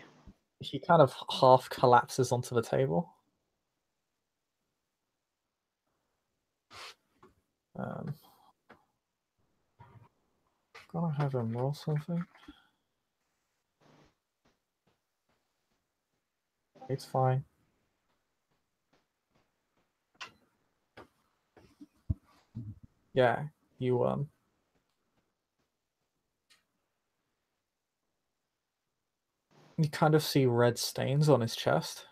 he kind of half collapses onto the table. Gonna have him roll something. It's fine. Yeah, you you kind of see red stains on his chest,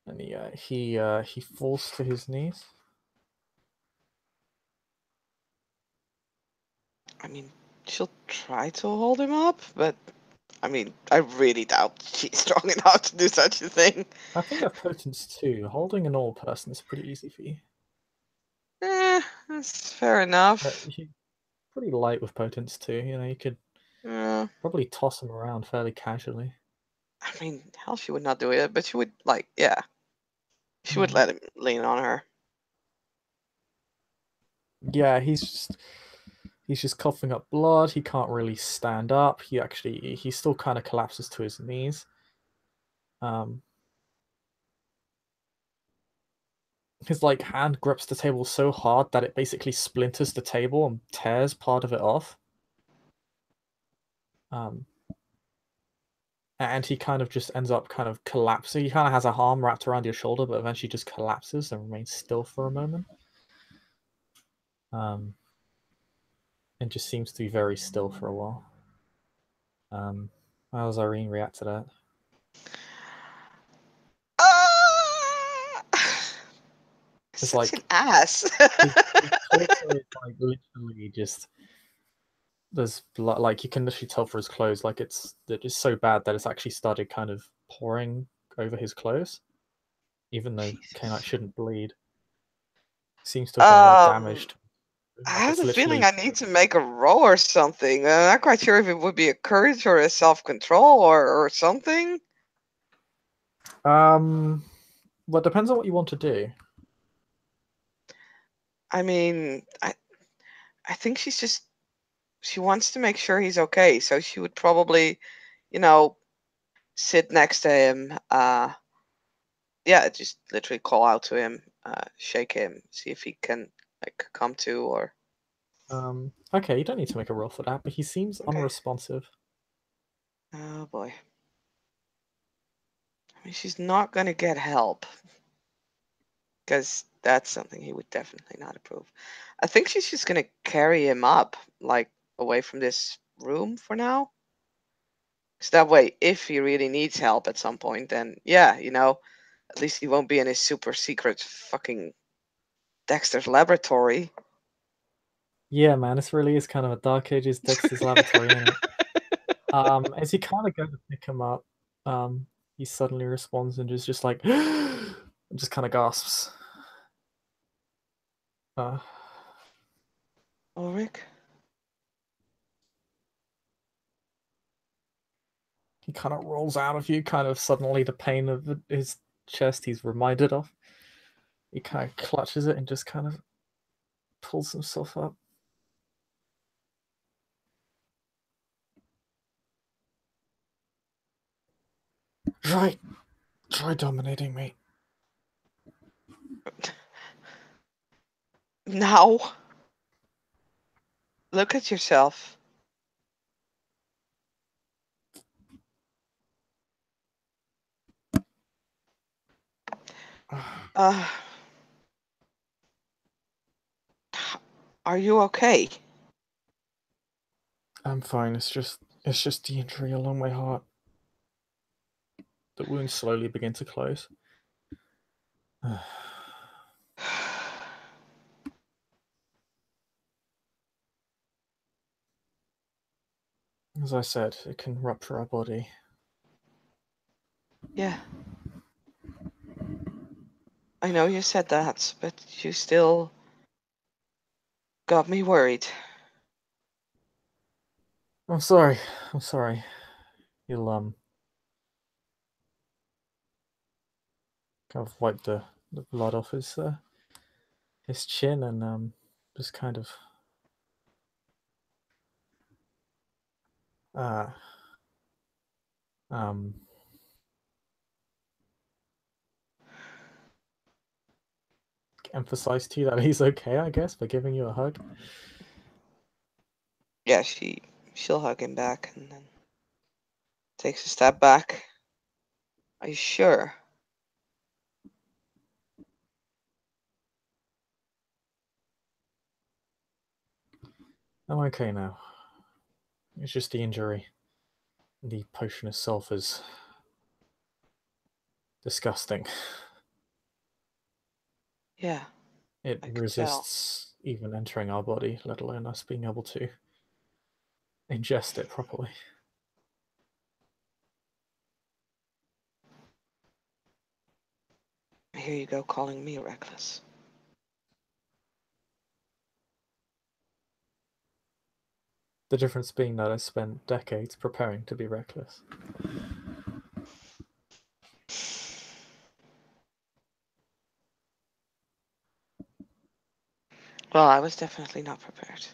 and he falls to his knees. I mean, she'll try to hold him up, but I mean, I really doubt she's strong enough to do such a thing. I think you have potence too. Holding an old person is pretty easy for you. That's fair enough. You're pretty light with potence too. You know, you could probably toss him around fairly casually. I mean, hell, she would not do it, but she would, like, yeah. She would let him lean on her. Yeah, he's just coughing up blood. He can't really stand up. He still kind of collapses to his knees. His like hand grips the table so hard that it basically splinters the table and tears part of it off. And he kind of just ends up kind of collapsing. He kind of has a arm wrapped around your shoulder, but eventually just collapses and remains still for a moment. And just seems to be very still for a while. How does Irene react to that? Such like an ass. his torso is like literally just there's like you can literally tell for his clothes like it's so bad that it's actually started kind of pouring over his clothes, even though Kanite shouldn't bleed. Seems to have done a lot of damage to I like have it's the feeling literally I need to make a roll or something. I'm not quite sure if it would be a courage or a self-control or something. well, it depends on what you want to do. I mean, I think she wants to make sure he's okay, so she would probably, sit next to him. Yeah, just literally call out to him, shake him, see if he can like come to or. Okay, you don't need to make a roll for that, but he seems Okay. unresponsive. Oh boy. I mean, she's not going to get help because that's something he would definitely not approve. I think she's just going to carry him up, like away from this room for now. So that way, if he really needs help at some point, then yeah, at least he won't be in his super secret fucking Dexter's laboratory. Yeah, man, this really is kind of a Dark Ages Dexter's Laboratory, isn't it? As you kind of go to pick him up, he suddenly responds and is just like, and just kind of gasps. Uh, Ulric? he kind of rolls out of you, kind of suddenly the pain of his chest he's reminded of. He kind of clutches it and just kind of pulls himself up. Try dominating me. Now? Look at yourself. Uh, are you okay? I'm fine. It's just the injury along my heart. The wounds slowly begin to close. As I said, it can rupture our body. Yeah. I know you said that, but you still got me worried. I'm sorry. I'm sorry. He'll kind of wipe the blood off his chin and just kind of uh um emphasize to you that he's okay, I guess, by giving you a hug. Yeah, she'll hug him back and then takes a step back. Are you sure? I'm okay now. It's just the injury. The potion itself is disgusting. Yeah, It I could tell. resists even entering our body, let alone us being able to ingest it properly. Here you go calling me reckless. The difference being that I spent decades preparing to be reckless. Well, I was definitely not prepared.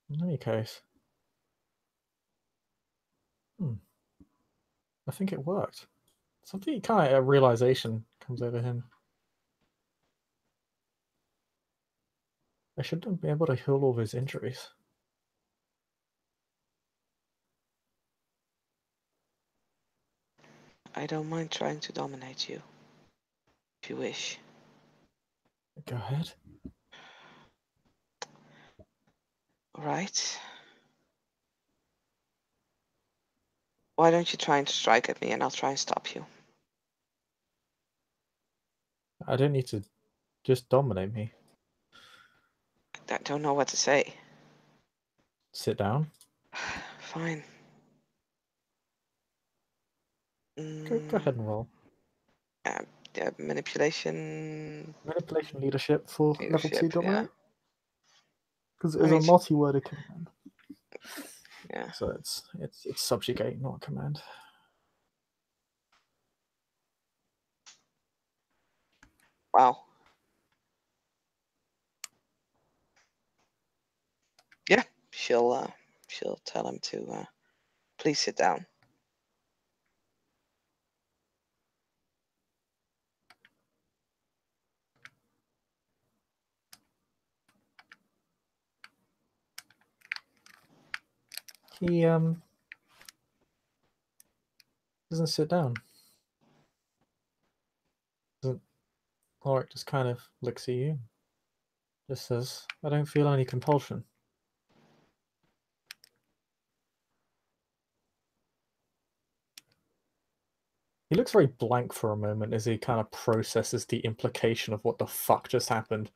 In any case, I think it worked. Something kind of a realization comes over him. I shouldn't be able to heal all of his injuries. I don't mind trying to dominate you, if you wish. Go ahead. Alright. Why don't you try and strike at me and I'll try and stop you? I don't need to just dominate me. I don't know what to say. Sit down. Fine. Go ahead and roll. Uh, manipulation, Manipulation leadership for level 2 leadership, yeah. dominate. Because I it's a mean, multi-worded command. yeah. So it's subjugate, not command. Wow. Yeah, she'll tell him to please sit down. He doesn't sit down. Ulric just kind of looks at you. Just says, I don't feel any compulsion. He looks very blank for a moment as he kind of processes the implication of what the fuck just happened.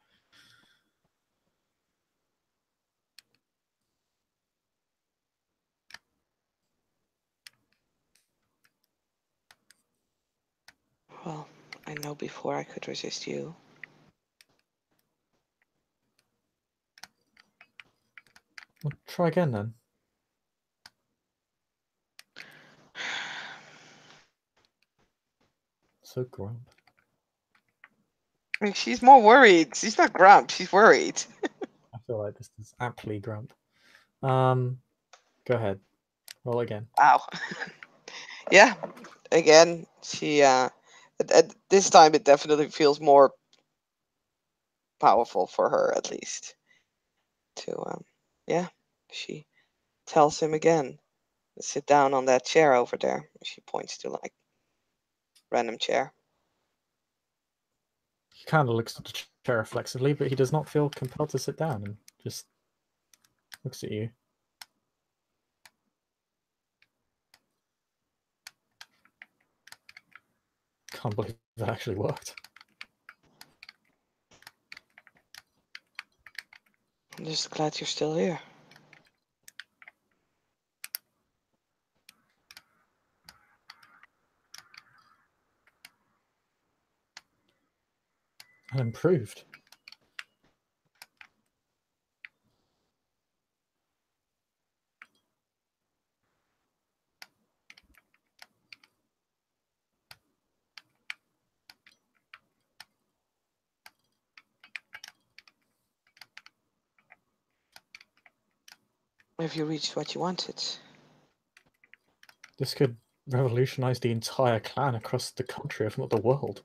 Well, I know before I could resist you. Well, try again then. So grump. I mean, she's more worried. She's not grump, she's worried. I feel like this is aptly grump. Go ahead. Roll again. Wow. Yeah, again, she at this time it definitely feels more powerful for her, at least. To yeah, she tells him again, sit down on that chair over there. She points to like random chair. He kind of looks at the chair reflexively, but he does not feel compelled to sit down and just looks at you. Can't believe that actually worked. I'm just glad you're still here. And improved. Have you reached what you wanted? This could revolutionize the entire clan across the country, if not the world.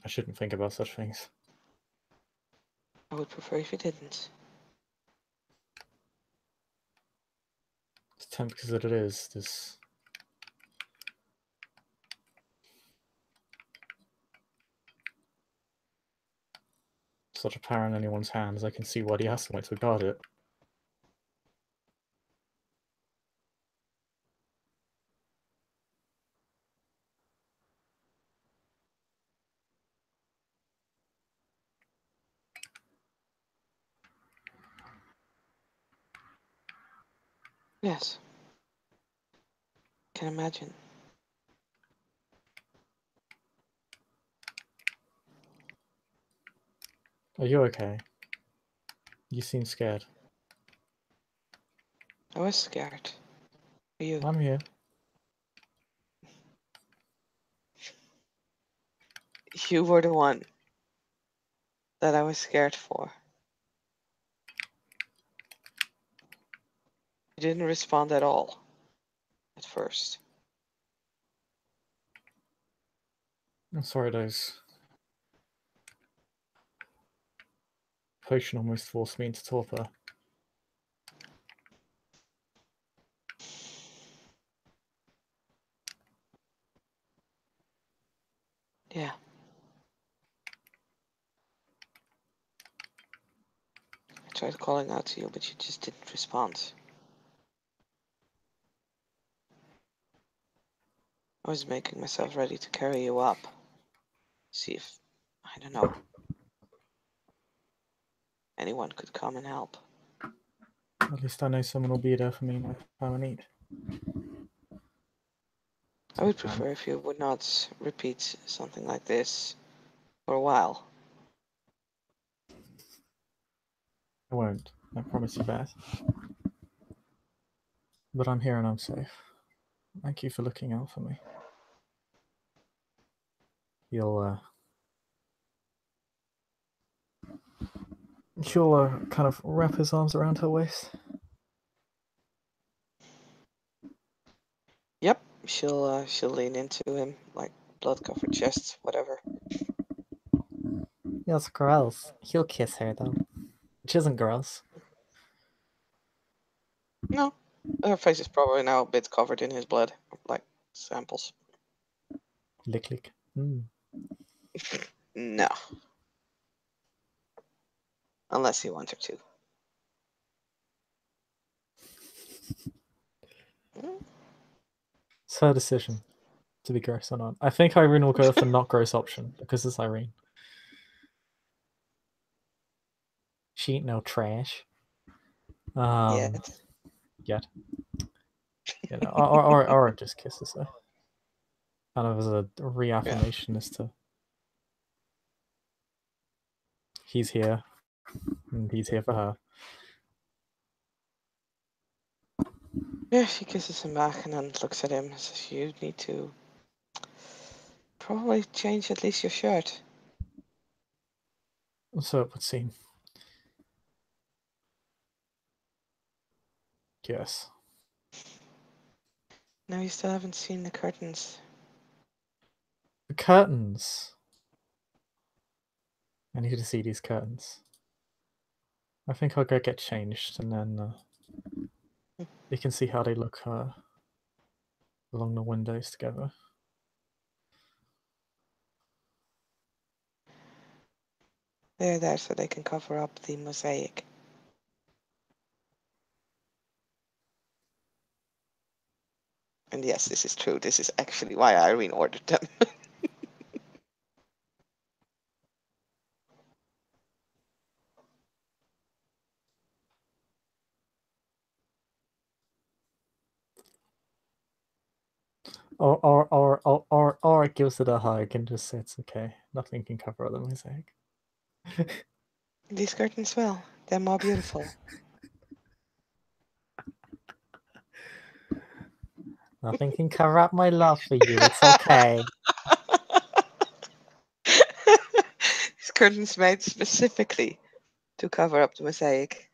I shouldn't think about such things. I would prefer if you didn't. As tempting as it is, this such a power in anyone's hands, I can see why he has to want to guard it. Yes. Can imagine. Are you okay? You seem scared. I was scared. For you. I'm here. You were the one that I was scared for. You didn't respond at all. At first. I'm sorry, those potion almost forced me into torpor. Yeah. I tried calling out to you, but you just didn't respond. I was making myself ready to carry you up. See if, I don't know, anyone could come and help. At least I know someone will be there for me in my time of need. I would prefer if you would not repeat something like this for a while. I won't. I promise you that. But I'm here and I'm safe. Thank you for looking out for me. He'll kind of wrap his arms around her waist. Yep, she'll lean into him, like blood-covered chest, whatever. That's gross. He'll kiss her though, which isn't gross. No, her face is probably now a bit covered in his blood, like samples. Lick lick. Mm. No, unless you want her to. It's her decision to be gross or not. I think Eirene will go for not gross option because it's Eirene. She ain't no trash. Yet. Yet. You know, or just kisses her. Kind of as a reaffirmation as to he's here and he's here for her. Yeah, she kisses him back and then looks at him and says, "You need to probably change at least your shirt." So it would seem. Yes. No, you still haven't seen the curtains. The curtains. I need to see these curtains. I think I'll go get changed and then you can see how they look along the windows together. They're there so they can cover up the mosaic. And yes, this is true. This is actually why Eirene ordered them. Or it gives it a hug and just says it's okay. Nothing can cover the mosaic. These curtains will. They're more beautiful. Nothing can cover up my love for you. It's okay. These curtains made specifically to cover up the mosaic.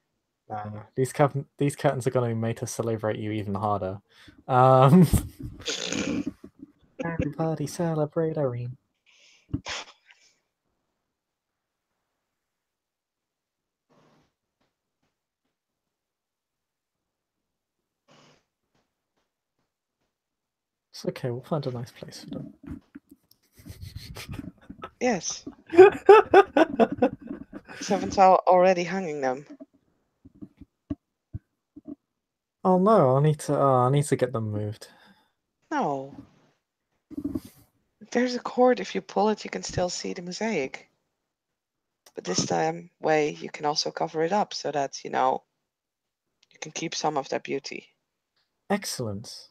These curtains are going to be made to celebrate you even harder. Everybody celebrate Eirene. It's okay, we'll find a nice place for them. Yes. Seven's already hanging them. Oh no, I need to get them moved. No. There's a cord. If you pull it, you can still see the mosaic. But this time way, you can also cover it up so that, you can keep some of that beauty. Excellent.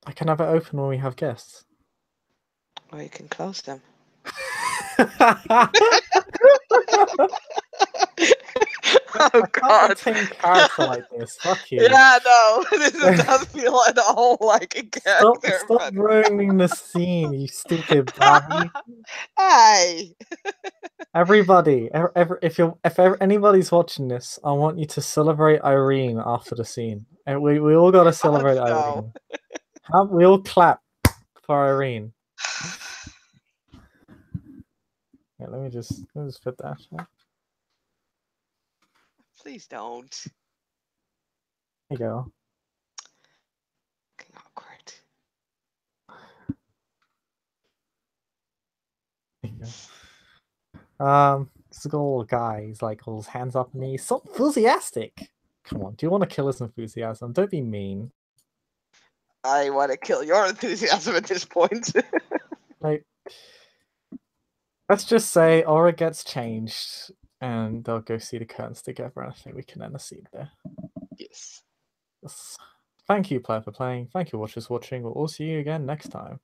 I can have it open when we have guests. Or you can close them. Oh God! Character like this. Fuck you. Yeah, no, this does not feel at all like a character. Stop ruining the scene, you stupid Bobby. Hey! Everybody, if anybody's watching this, I want you to celebrate Eirene after the scene. And we all gotta celebrate Eirene. We all clap for Eirene. Yeah, let me just fit that. Please don't. There you go. Fucking awkward. There you go. This little guy, he's like all his hands up and he's so enthusiastic. Come on, do you want to kill his enthusiasm? Don't be mean. I want to kill your enthusiasm at this point. Like, let's just say Aura gets changed and they'll go see the curtains together, and I think we can end the scene there. Yes. Yes. Thank you, player, for playing. Thank you, watchers, for watching. We'll all see you again next time.